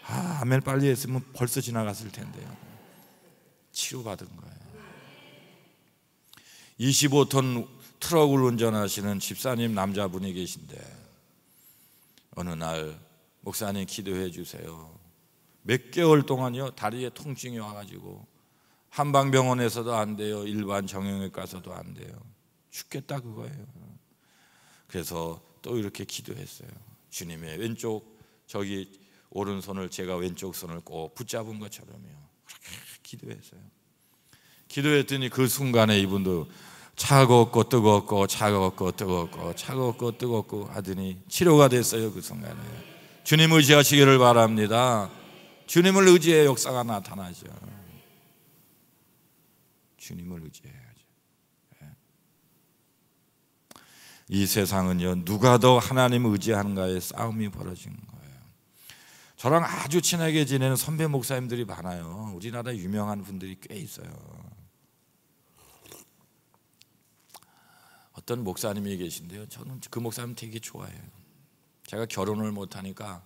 아멘 빨리 했으면 벌써 지나갔을 텐데요. 치료받은 거예요. 25톤 트럭을 운전하시는 집사님 남자분이 계신데, 어느 날 목사님 기도해 주세요. 몇 개월 동안요 다리에 통증이 와가지고 한방병원에서도 안 돼요, 일반 정형외과 가서도 안 돼요. 죽겠다 그거예요. 그래서 또 이렇게 기도했어요. 주님의 왼쪽, 저기 오른손을 제가 왼쪽 손을 꼭 붙잡은 것처럼요. 그렇게 기도했어요. 기도했더니 그 순간에 이분도 차갑고 뜨겁고 차갑고 뜨겁고 차갑고 뜨겁고 하더니 치료가 됐어요. 그 순간에. 주님 의지하시기를 바랍니다. 주님을 의지해 역사가 나타나죠. 주님을 의지해야죠. 이 세상은요, 누가 더 하나님을 의지하는가의 싸움이 벌어진 거예요. 저랑 아주 친하게 지내는 선배 목사님들이 많아요. 우리나라에 유명한 분들이 꽤 있어요. 어떤 목사님이 계신데요, 저는 그 목사님 되게 좋아해요. 제가 결혼을 못하니까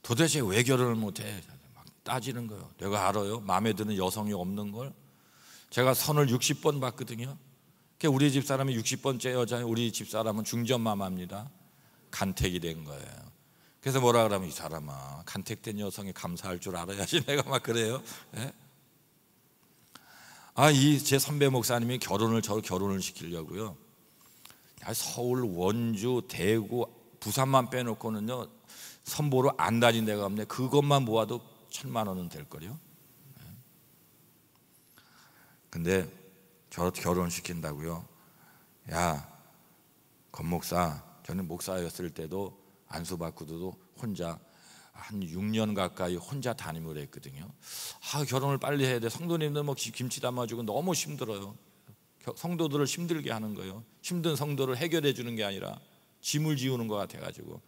도대체 왜 결혼을 못해? 막 따지는 거예요. 내가 알아요, 마음에 드는 여성이 없는 걸. 제가 선을 60번 봤거든요. 우리 집사람이 60번째 여자예요. 우리 집사람은 중전마마입니다. 간택이 된 거예요. 그래서 뭐라 그러면, 이 사람아, 간택된 여성이 감사할 줄 알아야지. 내가 막 그래요. 네? 이 제 선배 목사님이 저를 결혼을 시키려고요, 서울, 원주, 대구, 부산만 빼놓고는요 선보러 안 다닌 데가 없네. 그것만 모아도 1,000만 원은 될 거요. 근데 저 결혼시킨다고요. 야, 권 목사, 저는 목사였을 때도 안수받고도 혼자 한 6년 가까이 혼자 담임을 했거든요. 결혼을 빨리 해야 돼. 성도님들 뭐 김치 담아주고 너무 힘들어요. 성도들을 힘들게 하는 거예요. 힘든 성도를 해결해 주는 게 아니라 짐을 지우는 것 같아가지고,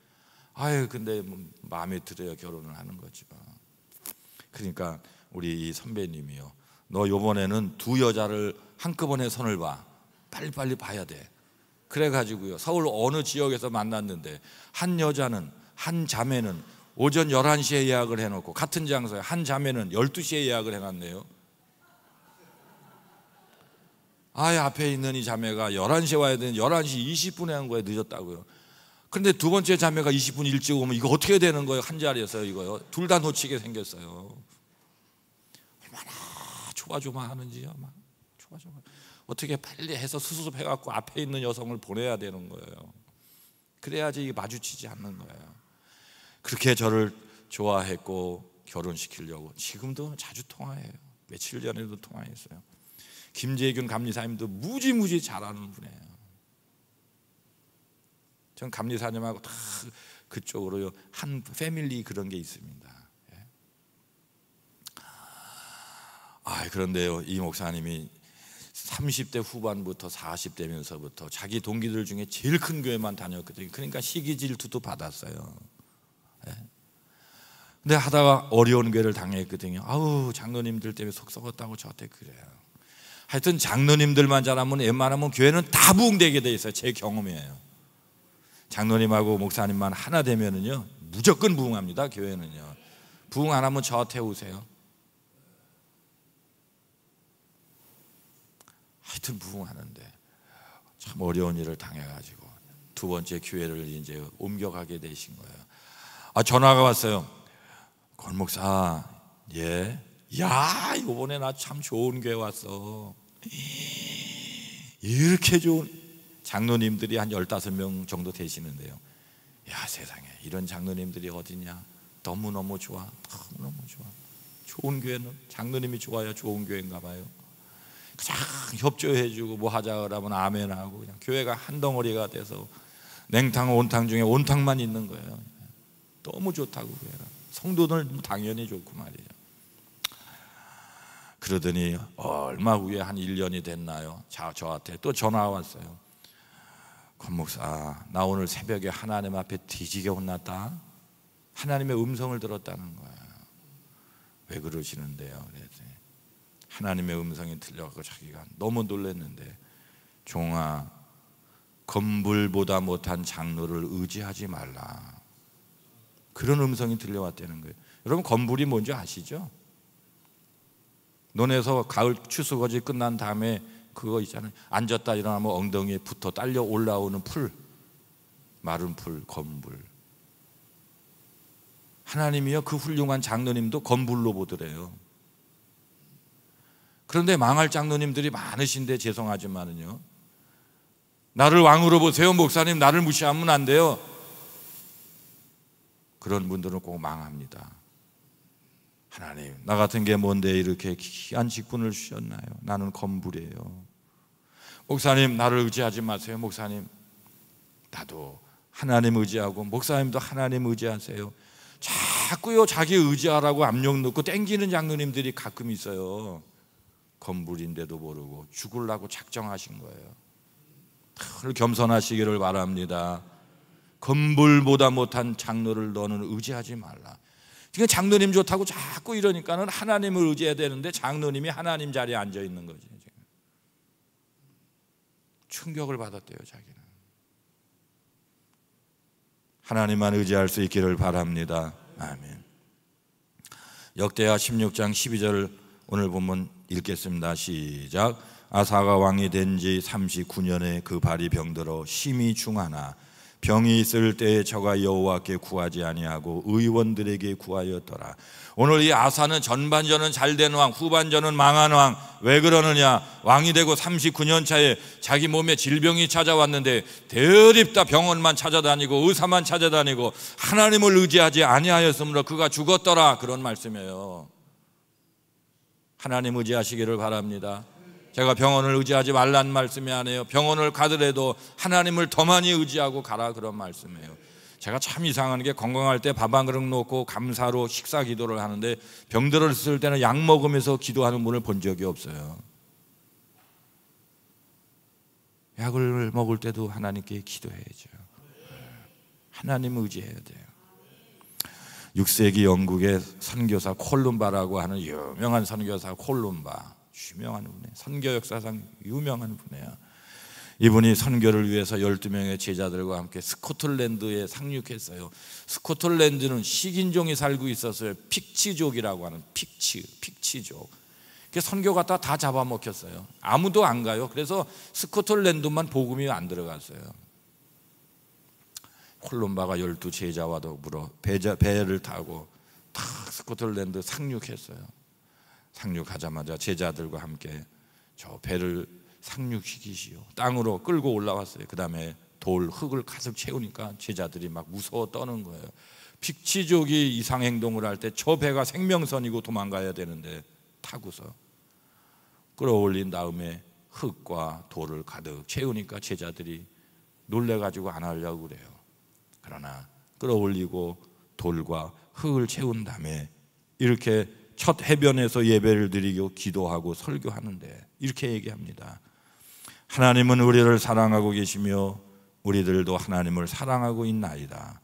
근데 마음에 들어야 결혼을 하는 거죠. 그러니까 우리 이 선배님이요, 너 요번에는 2 여자를 한꺼번에 손을 봐. 빨리빨리 봐야 돼. 그래가지고요, 서울 어느 지역에서 만났는데 한 여자는, 한 자매는 오전 11시에 예약을 해놓고, 같은 장소에 한 자매는 12시에 예약을 해놨네요. 앞에 있는 이 자매가 11시에 와야 되는 11시 20분에 한 거에 늦었다고요. 그런데 두 번째 자매가 20분 일찍 오면 이거 어떻게 되는 거예요? 한 자리에서 이거요. 둘 다 놓치게 생겼어요. 얼마나 조마조마하는지요. 막 조마조마. 어떻게 빨리 해서 수습해갖고 앞에 있는 여성을 보내야 되는 거예요. 그래야지 마주치지 않는 거예요. 그렇게 저를 좋아했고 결혼시키려고 지금도 자주 통화해요. 며칠 전에도 통화했어요. 김재균 감리사님도 무지무지 잘하는 분이에요. 전 감리사님하고 다 그쪽으로 한 패밀리 그런 게 있습니다. 그런데요, 이 목사님이 30대 후반부터 40대면서부터 자기 동기들 중에 제일 큰 교회만 다녔거든요. 그러니까 시기 질투도 받았어요. 근데 하다가 어려운 교회를 당했거든요. 장로님들 때문에 속 썩었다고 저한테 그래요. 하여튼 장로님들만 잘하면 웬만하면 교회는 다 부흥되게 돼 있어요. 제 경험이에요. 장로님하고 목사님만 하나 되면은요 무조건 부흥합니다. 교회는요. 부흥 안 하면 저 태우세요. 하여튼 부흥하는데 참 어려운 일을 당해가지고 두 번째 교회를 이제 옮겨가게 되신 거예요. 전화가 왔어요. 권 목사, 이번에 나 참 좋은 교회 왔어. 이렇게 좋은 장로님들이 한 15명 정도 되시는데요. 세상에 이런 장로님들이 어디냐. 너무너무 좋아. 너무너무 좋아. 좋은 교회는 장로님이 좋아야 좋은 교회인가 봐요. 그냥 협조해주고 뭐 하자 그러면 아멘하고 그냥 교회가 한 덩어리가 돼서 냉탕 온탕 중에 온탕만 있는 거예요. 너무 좋다고 교회가. 성도들 당연히 좋고 말이죠. 그러더니 얼마 후에 한 1년이 됐나요? 저한테 또 전화가 왔어요. 권 목사, 나 오늘 새벽에 하나님 앞에 뒤지게 혼났다. 하나님의 음성을 들었다는 거야. 왜 그러시는데요? 그랬더니 하나님의 음성이 들려서 자기가 너무 놀랐는데, 종아, 건불보다 못한 장로를 의지하지 말라. 그런 음성이 들려왔다는 거예요. 여러분, 건불이 뭔지 아시죠? 논에서 가을 추수거지 끝난 다음에 그거 있잖아요. 앉았다 일어나면 엉덩이에 붙어 딸려 올라오는 풀, 마른 풀, 건불. 하나님이요 그 훌륭한 장로님도 건불로 보더래요. 그런데 망할 장로님들이 많으신데 죄송하지만은요, 나를 왕으로 보세요 목사님, 나를 무시하면 안 돼요. 그런 분들은 꼭 망합니다. 하나님, 나 같은 게 뭔데 이렇게 귀한 직분을 주셨나요? 나는 건불이에요. 목사님, 나를 의지하지 마세요. 목사님, 나도 하나님 의지하고, 목사님도 하나님 의지하세요. 자꾸요 자기 의지하라고 압력 넣고 땡기는 장로님들이 가끔 있어요. 건불인데도 모르고 죽으려고 작정하신 거예요. 늘 겸손하시기를 바랍니다. 건불보다 못한 장로를 너는 의지하지 말라. 그러니까 장로님 좋다고 자꾸 이러니까는 하나님을 의지해야 되는데 장로님이 하나님 자리에 앉아 있는 거지. 충격을 받았대요. 자기는. 하나님만 의지할 수 있기를 바랍니다. 아멘. 역대하 16장 12절 오늘 본문 읽겠습니다. 시작. 아사가 왕이 된 지 39년에 그 발이 병들어 심히 중하나 병이 있을 때에 저가 여호와께 구하지 아니하고 의원들에게 구하였더라. 오늘 이 아사는 전반전은 잘된 왕, 후반전은 망한 왕. 왜 그러느냐? 왕이 되고 39년 차에 자기 몸에 질병이 찾아왔는데 대립다 병원만 찾아다니고 의사만 찾아다니고 하나님을 의지하지 아니하였으므로 그가 죽었더라. 그런 말씀이에요. 하나님 의지하시기를 바랍니다. 제가 병원을 의지하지 말란 말씀이 아니에요. 병원을 가더라도 하나님을 더 많이 의지하고 가라, 그런 말씀이에요. 제가 참 이상한 게, 건강할 때 밥 한 그릇 놓고 감사로 식사 기도를 하는데 병들었을 때는 약 먹으면서 기도하는 분을 본 적이 없어요. 약을 먹을 때도 하나님께 기도해야죠. 하나님 의지해야 돼요. 6세기 영국의 선교사 콜룸바라고 하는 유명한 선교사, 콜룸바, 유명한 분이에요. 선교 역사상 유명한 분이에요. 이분이 선교를 위해서 12명의 제자들과 함께 스코틀랜드에 상륙했어요. 스코틀랜드는 식인종이 살고 있었어요. 픽치족이라고 하는 픽치족. 선교 갔다 다 잡아먹혔어요. 아무도 안 가요. 그래서 스코틀랜드만 복음이 안 들어갔어요. 콜룸바가 12 제자와 더불어 배를 타고 탁 스코틀랜드 상륙했어요. 상륙하자마자 제자들과 함께 저 배를 상륙시키시오. 땅으로 끌고 올라왔어요. 그 다음에 돌, 흙을 가득 채우니까 제자들이 막 무서워 떠는 거예요. pik치족이 이상 행동을 할 때 저 배가 생명선이고 도망가야 되는데 타고서 끌어올린 다음에 흙과 돌을 가득 채우니까 제자들이 놀래가지고 안 하려고 그래요. 그러나 끌어올리고 돌과 흙을 채운 다음에 이렇게 첫 해변에서 예배를 드리고 기도하고 설교하는데 이렇게 얘기합니다. 하나님은 우리를 사랑하고 계시며 우리들도 하나님을 사랑하고 있나이다.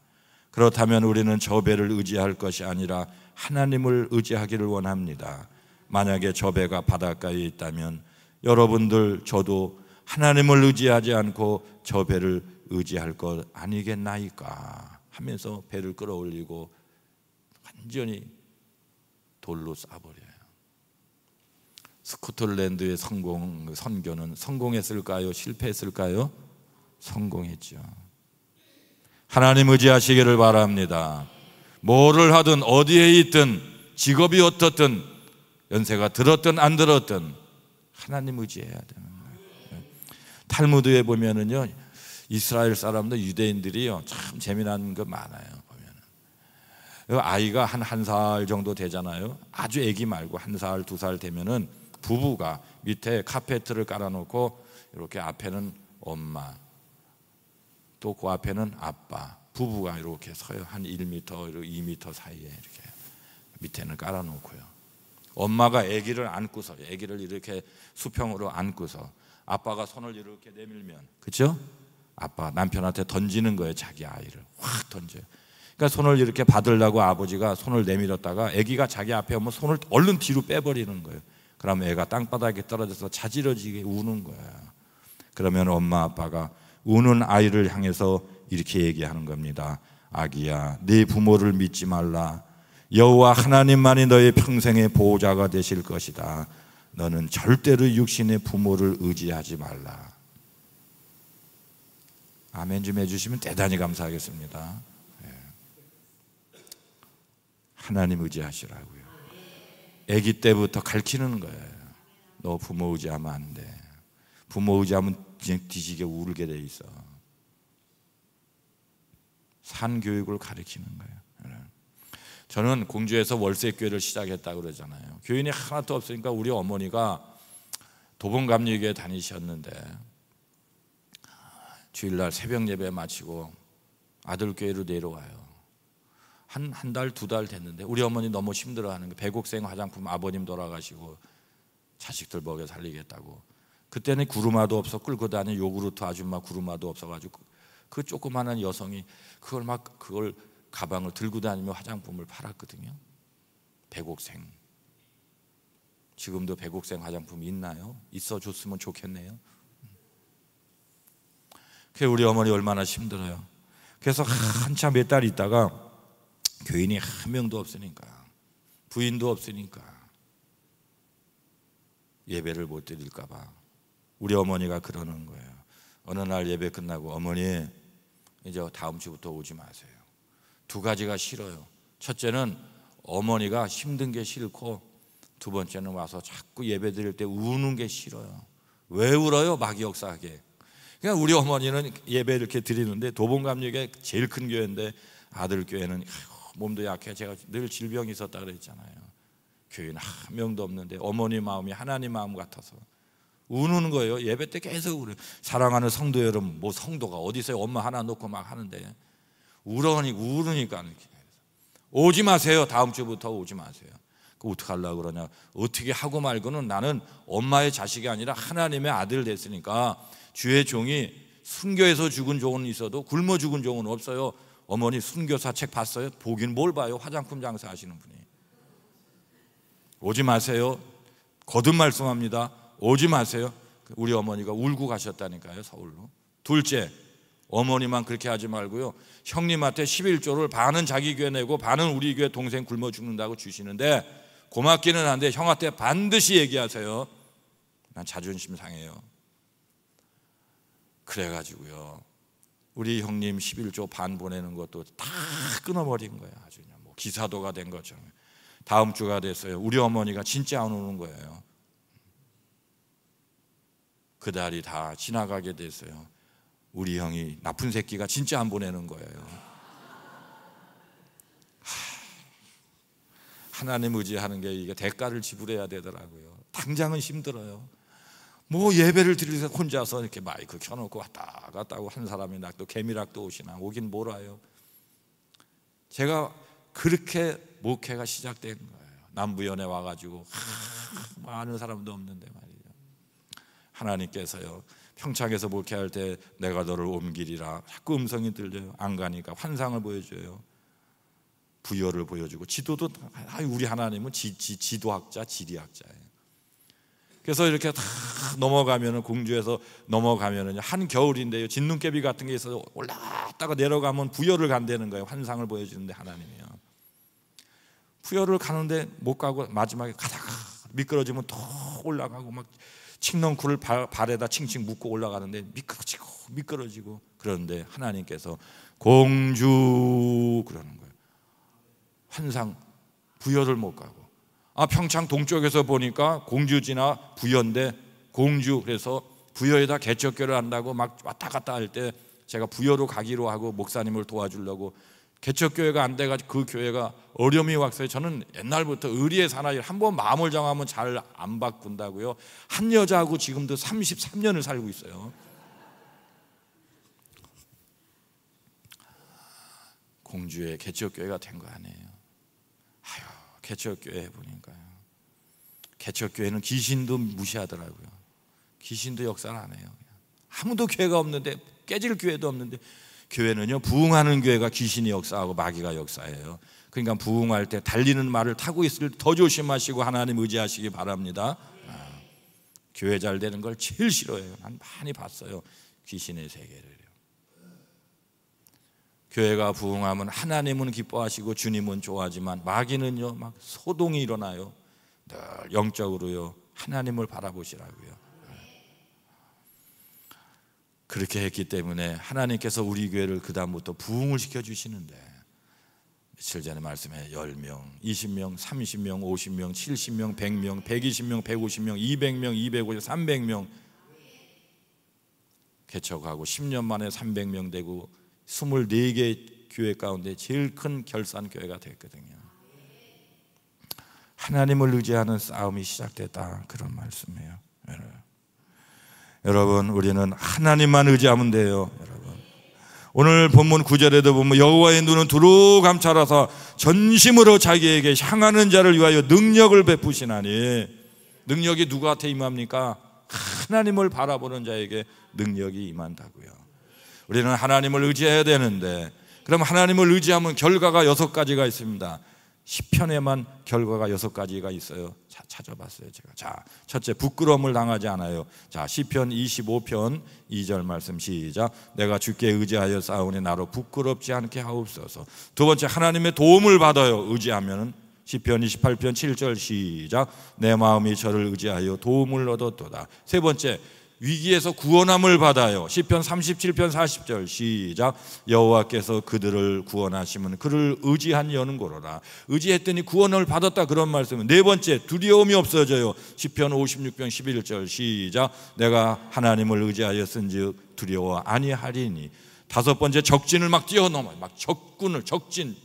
그렇다면 우리는 저 배를 의지할 것이 아니라 하나님을 의지하기를 원합니다. 만약에 저 배가 바닷가에 있다면 여러분들 저도 하나님을 의지하지 않고 저 배를 의지할 것 아니겠나이까 하면서 배를 끌어올리고 완전히 돌로 쏴버려요. 스코틀랜드의 선교는 성공했을까요? 실패했을까요? 성공했죠. 하나님 의지하시기를 바랍니다. 뭐를 하든 어디에 있든 직업이 어떻든 연세가 들었든 안 들었든 하나님 의지해야 되는 거예요. 탈무드에 보면은요, 이스라엘 사람들 유대인들이요 참 재미난 거 많아요. 보면은 아이가 한 살 정도 되잖아요. 아주 애기 말고 1살, 2살 되면은 부부가 밑에 카페트를 깔아놓고 이렇게 앞에는 엄마, 또 그 앞에는 아빠, 부부가 이렇게 서요. 한 1m, 2m 사이에 이렇게 밑에는 깔아놓고요. 엄마가 아기를 안고서, 아기를 이렇게 수평으로 안고서 아빠가 손을 이렇게 내밀면, 그렇죠? 아빠 남편한테 던지는 거예요. 자기 아이를 확 던져요. 그러니까 손을 이렇게 받으려고 아버지가 손을 내밀었다가 아기가 자기 앞에 오면 손을 얼른 뒤로 빼버리는 거예요. 그러면 애가 땅바닥에 떨어져서 자지러지게 우는 거야. 그러면 엄마 아빠가 우는 아이를 향해서 이렇게 얘기하는 겁니다. 아기야, 네 부모를 믿지 말라. 여호와 하나님만이 너의 평생의 보호자가 되실 것이다. 너는 절대로 육신의 부모를 의지하지 말라. 아멘 좀 해주시면 대단히 감사하겠습니다. 하나님 의지하시라고요. 아기 때부터 가르치는 거예요. 너 부모 의지하면 안 돼. 부모 의지하면 그냥 뒤지게 울게 돼 있어. 산교육을 가르치는 거예요. 저는 공주에서 월세교회를 시작했다고 그러잖아요. 교인이 하나도 없으니까 우리 어머니가 도봉감리교회 다니셨는데 주일날 새벽 예배 마치고 아들 교회로 내려와요. 한 달, 2달 됐는데 우리 어머니 너무 힘들어하는 거. 배곡생 화장품 아버님 돌아가시고 자식들 먹여 살리겠다고. 그때는 구루마도 없어 끌고 다니는 요구르트 아줌마 구루마도 없어가지고 그 조그마한 여성이 그걸 가방을 들고 다니며 화장품을 팔았거든요. 배곡생. 지금도 배곡생 화장품이 있나요? 있어 줬으면 좋겠네요. 그래서 우리 어머니 얼마나 힘들어요. 그래서 한참 몇 달 있다가 교인이 한 명도 없으니까, 부인도 없으니까 예배를 못 드릴까 봐 우리 어머니가 그러는 거예요. 어느 날 예배 끝나고 어머니 이제 다음 주부터 오지 마세요. 2가지가 싫어요. 첫째는 어머니가 힘든 게 싫고, 2번째는 와서 자꾸 예배 드릴 때 우는 게 싫어요. 왜 울어요? 마귀역사하게. 그러니까 우리 어머니는 예배 이렇게 드리는데 도봉감리교회 제일 큰 교회인데 아들 교회는 몸도 약해. 제가 늘 질병이 있었다 그랬잖아요. 교인 한 명도 없는데 어머니 마음이 하나님 마음 같아서 우는 거예요. 예배 때 계속 울어요. 사랑하는 성도 여러분, 뭐 성도가 어디 있어요? 엄마 하나 놓고 막 하는데 우르니까 오지 마세요. 다음 주부터 오지 마세요. 어떻게 하려고 그러냐. 어떻게 하고 말고는 나는 엄마의 자식이 아니라 하나님의 아들 됐으니까 주의 종이 순교해서 죽은 종은 있어도 굶어 죽은 종은 없어요. 어머니 순교사 책 봤어요? 보긴 뭘 봐요. 화장품 장사하시는 분이. 오지 마세요. 거듭 말씀합니다. 오지 마세요. 우리 어머니가 울고 가셨다니까요. 서울로. 둘째, 어머니만 그렇게 하지 말고요, 형님한테 11조를 반은 자기 교회 내고 반은 우리 교회 동생 굶어 죽는다고 주시는데 고맙기는 한데 형한테 반드시 얘기하세요. 난 자존심 상해요. 그래가지고요, 우리 형님 11조 반 보내는 것도 다 끊어버린 거예요. 아주 그냥 뭐 기사도가 된 것처럼. 다음 주가 됐어요. 우리 어머니가 진짜 안 오는 거예요. 그 달이 다 지나가게 됐어요. 우리 형이 나쁜 새끼가 진짜 안 보내는 거예요. 하나님 의지하는 게 이게 대가를 지불해야 되더라고요. 당장은 힘들어요. 뭐 예배를 드리면서 혼자서 이렇게 마이크 켜놓고 왔다 갔다 하고 한 사람이 또 개미락도 오긴 뭘 와요. 제가 그렇게 목회가 시작된 거예요. 남부연에 와가지고 아는 사람도 없는데 말이죠. 하나님께서요, 평창에서 목회할 때 내가 너를 옮기리라 자꾸 음성이 들려요. 안 가니까 환상을 보여줘요. 부여를 보여주고 지도도, 우리 하나님은 지도학자, 지리학자예요. 그래서 이렇게 다 넘어가면은, 공주에서 넘어가면은 한 겨울인데요, 진눈깨비 같은 게 있어서 올라갔다가 내려가면 부여를 간다는 거예요. 환상을 보여주는데 하나님이요. 부여를 가는데 못 가고 마지막에 가다가 미끄러지면 더 올라가고 막 칡넝쿨을 발에다 칭칭 묶고 올라가는데 미끄러지고 그러는데 하나님께서 공주 그러는 거예요. 환상, 부여를 못 가고. 평창 동쪽에서 보니까 공주지나 부여인데 공주, 그래서 부여에다 개척교를 한다고 막 왔다 갔다 할 때 제가 부여로 가기로 하고 목사님을 도와주려고, 개척교회가 안 돼가지고 그 교회가 어려움이 왔어요. 저는 옛날부터 의리의 사나이, 한번 마음을 정하면 잘 안 바꾼다고요. 한 여자하고 지금도 33년을 살고 있어요. 공주의 개척교회가 된 거 아니에요. 개척교회 해보니까요, 개척교회는 귀신도 무시하더라고요. 귀신도 역사를 안 해요. 아무도 교회가 없는데, 깨질 교회도 없는데, 교회는요, 부흥하는 교회가 귀신이 역사하고 마귀가 역사해요. 그러니까 부흥할 때 달리는 말을 타고 있을 때 더 조심하시고 하나님 의지하시기 바랍니다. 교회 잘 되는 걸 제일 싫어해요. 난 많이 봤어요, 귀신의 세계를. 교회가 부흥하면 하나님은 기뻐하시고 주님은 좋아하지만 마귀는요, 막 소동이 일어나요. 늘 영적으로요, 하나님을 바라보시라고요. 그렇게 했기 때문에 하나님께서 우리 교회를 그 다음부터 부흥을 시켜주시는데, 며칠 전에 말씀에 10명, 20명, 30명, 50명, 70명, 100명, 120명, 150명, 200명, 250명, 300명 개척하고 10년 만에 300명 되고 24개 교회 가운데 제일 큰 결산교회가 됐거든요. 하나님을 의지하는 싸움이 시작됐다, 그런 말씀이에요. 여러분, 우리는 하나님만 의지하면 돼요. 여러분, 오늘 본문 9절에도 보면 여호와의 눈은 두루 감찰하사 전심으로 자기에게 향하는 자를 위하여 능력을 베푸시나니. 능력이 누구한테 임합니까? 하나님을 바라보는 자에게 능력이 임한다고요. 우리는 하나님을 의지해야 되는데, 그럼 하나님을 의지하면 결과가 6가지가 있습니다. 시편에만 결과가 6가지가 있어요. 찾아봤어요, 제가. 자, 첫째, 부끄러움을 당하지 않아요. 자, 시편 25편 2절 말씀 시작. 내가 주께 의지하여 싸우니 나로 부끄럽지 않게 하옵소서. 두 번째, 하나님의 도움을 받아요. 의지하면은 시편 28편 7절 시작. 내 마음이 저를 의지하여 도움을 얻었도다. 세 번째, 위기에서 구원함을 받아요. 시편 37편 40절 시작. 여호와께서 그들을 구원하시면 그를 의지한 여는 고로라. 의지했더니 구원을 받았다, 그런 말씀은. 네 번째, 두려움이 없어져요. 시편 56편 11절 시작. 내가 하나님을 의지하였은즉 두려워 아니하리니. 다섯 번째, 적진을 막 뛰어넘어요. 막 적진,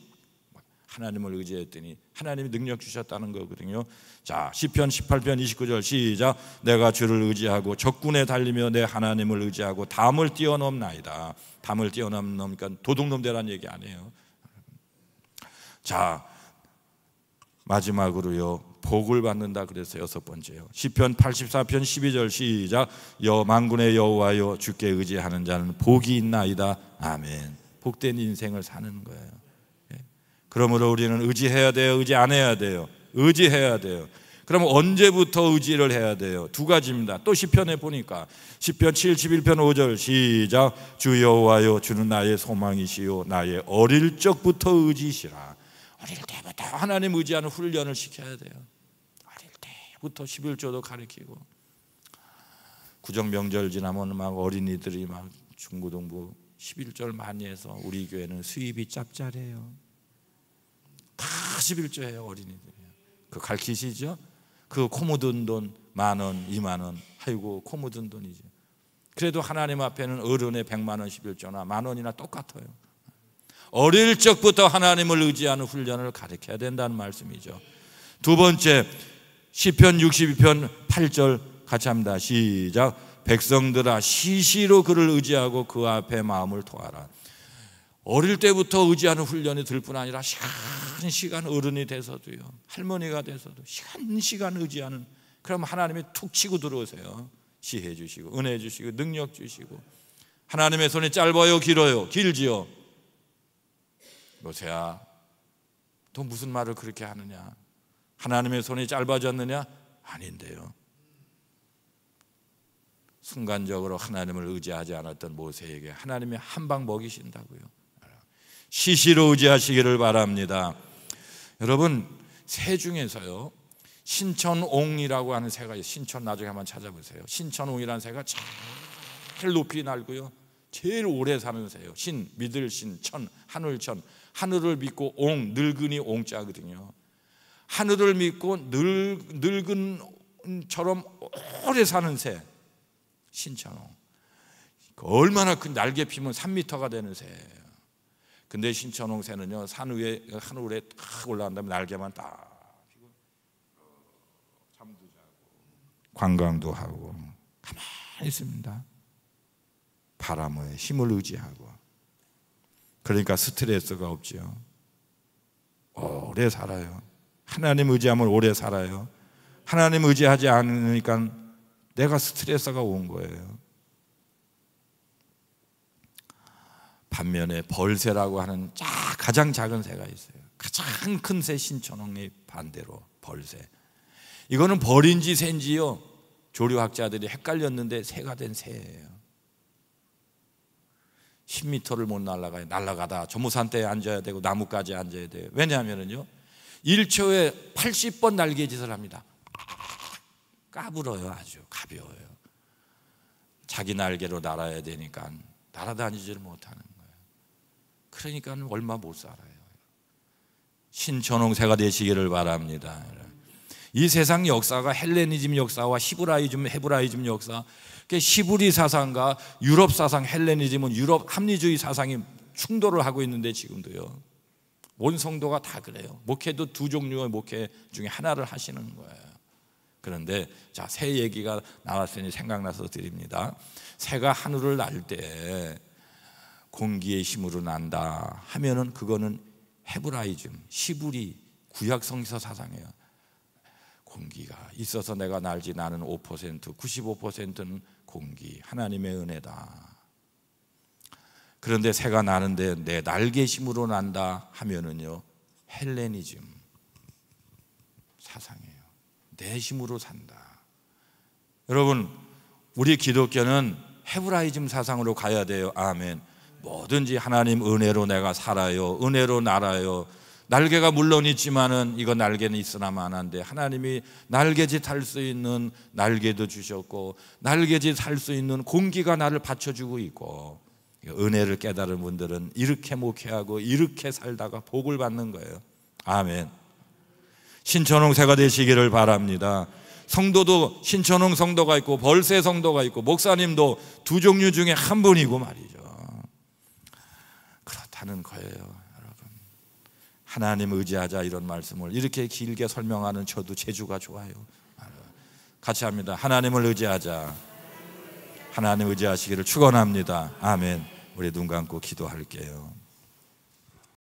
하나님을 의지했더니 하나님이 능력 주셨다는 거거든요. 자, 시편 18편 29절 시작. 내가 주를 의지하고 적군에 달리며 내 하나님을 의지하고 담을 뛰어넘나이다. 담을 뛰어넘으니까 도둑놈 되라는 얘기 아니에요. 자, 마지막으로요, 복을 받는다 그래서 6번째요. 시편 84편 12절 시작. 만군의 여호와여 주께 의지하는 자는 복이 있나이다. 아멘. 복된 인생을 사는 거예요. 그러므로 우리는 의지해야 돼요? 의지 안 해야 돼요? 의지해야 돼요. 그럼 언제부터 의지를 해야 돼요? 2가지입니다. 또 시편에 보니까 시편 71편 5절 시작. 주 여호와여 주는 나의 소망이시요 나의 어릴 적부터 의지시라. 어릴 때부터 하나님 의지하는 훈련을 시켜야 돼요. 어릴 때부터 11조도 가르치고, 구정 명절 지나면 막 어린이들이 막 중고등부 11조를 많이 해서 우리 교회는 수입이 짭짤해요. 다 11조예요, 어린이들이요. 그 가르치시죠? 그 코 묻은 돈 10,000원, 20,000원, 아이고 코 묻은 돈이죠. 그래도 하나님 앞에는 어른의 100만 원 11조나 10,000원이나 똑같아요. 어릴 적부터 하나님을 의지하는 훈련을 가르쳐야 된다는 말씀이죠. 두 번째, 시편 62편 8절 같이 합니다. 시작. 백성들아 시시로 그를 의지하고 그 앞에 마음을 토하라. 어릴 때부터 의지하는 훈련이 들 뿐 아니라 시간 어른이 돼서도요, 할머니가 돼서도 시간 의지하는, 그럼 하나님이 툭 치고 들어오세요. 시해 주시고 은혜 주시고 능력 주시고. 하나님의 손이 짧아요 길어요? 길지요. 요새야 또 무슨 말을 그렇게 하느냐? 하나님의 손이 짧아졌느냐? 아닌데요. 순간적으로 하나님을 의지하지 않았던 모세에게 하나님이 한 방 먹이신다고요. 시시로 의지하시기를 바랍니다. 여러분, 새 중에서요 신천옹이라고 하는 새가 있어요. 신천 나중에 한번 찾아보세요. 신천옹이라는 새가 제일 높이 날고요 제일 오래 사는 새예요. 신, 믿을 신, 천, 하늘천. 하늘을 믿고 옹, 늙은이 옹자거든요. 하늘을 믿고 늙은처럼 오래 사는 새, 신천옹. 얼마나 큰 날개 피면 3m가 되는 새예요. 근데 신천옹 새는요 산 위에 하늘에 탁 올라간 다음에 날개만 딱 피고 잠도 자고 관광도 하고 가만히 있습니다. 바람의 힘을 의지하고. 그러니까 스트레스가 없죠. 오래 살아요. 하나님 의지하면 오래 살아요. 하나님 의지하지 않으니까 내가 스트레스가 온 거예요. 반면에 벌새라고 하는 가장 작은 새가 있어요. 가장 큰 새 신천옹의 반대로 벌새. 이거는 벌인지 새인지요 조류학자들이 헷갈렸는데 새가 된 새예요. 10m를 못 날아가요. 날아가다 조무산대에 앉아야 되고 나뭇가지에 앉아야 돼요. 왜냐하면요 1초에 80번 날개짓을 합니다. 까불어요. 아주 가벼워요. 자기 날개로 날아야 되니까 날아다니지를 못하는 거예요. 그러니까 얼마 못 살아요. 신천옹 새가 되시기를 바랍니다. 이 세상 역사가 헬레니즘 역사와 헤브라이즘 역사, 시브리 사상과 유럽 사상, 헬레니즘은 유럽 합리주의 사상이 충돌을 하고 있는데 지금도요 온 성도가 다 그래요. 목회도 두 종류의 목회 중에 하나를 하시는 거예요. 그런데 자, 새 얘기가 나왔으니 생각나서 드립니다. 새가 하늘을 날 때 공기의 힘으로 난다 하면은 그거는 헤브라이즘, 시브리, 구약 성서 사상이에요. 공기가 있어서 내가 날지, 나는 5%, 95%는 공기, 하나님의 은혜다. 그런데 새가 나는데 내 날개 힘으로 난다 하면은요 헬레니즘 사상이에요. 내 힘으로 산다. 여러분, 우리 기독교는 헤브라이즘 사상으로 가야 돼요. 아멘. 뭐든지 하나님 은혜로 내가 살아요. 은혜로 날아요. 날개가 물론 있지만은 이거 날개는 있으나 마나인데 하나님이 날개짓 할 수 있는 날개도 주셨고 날개짓 할 수 있는 공기가 나를 받쳐주고 있고, 은혜를 깨달은 분들은 이렇게 목회하고 이렇게 살다가 복을 받는 거예요. 아멘. 신천옹 새가 되시기를 바랍니다. 성도도 신천옹 성도가 있고 벌새 성도가 있고 목사님도 두 종류 중에 한 분이고 말이죠. 그렇다는 거예요. 여러분, 하나님 의지하자 이런 말씀을 이렇게 길게 설명하는 저도 재주가 좋아요. 같이 합니다. 하나님을 의지하자. 하나님 의지하시기를 축원합니다. 아멘. 우리 눈 감고 기도할게요.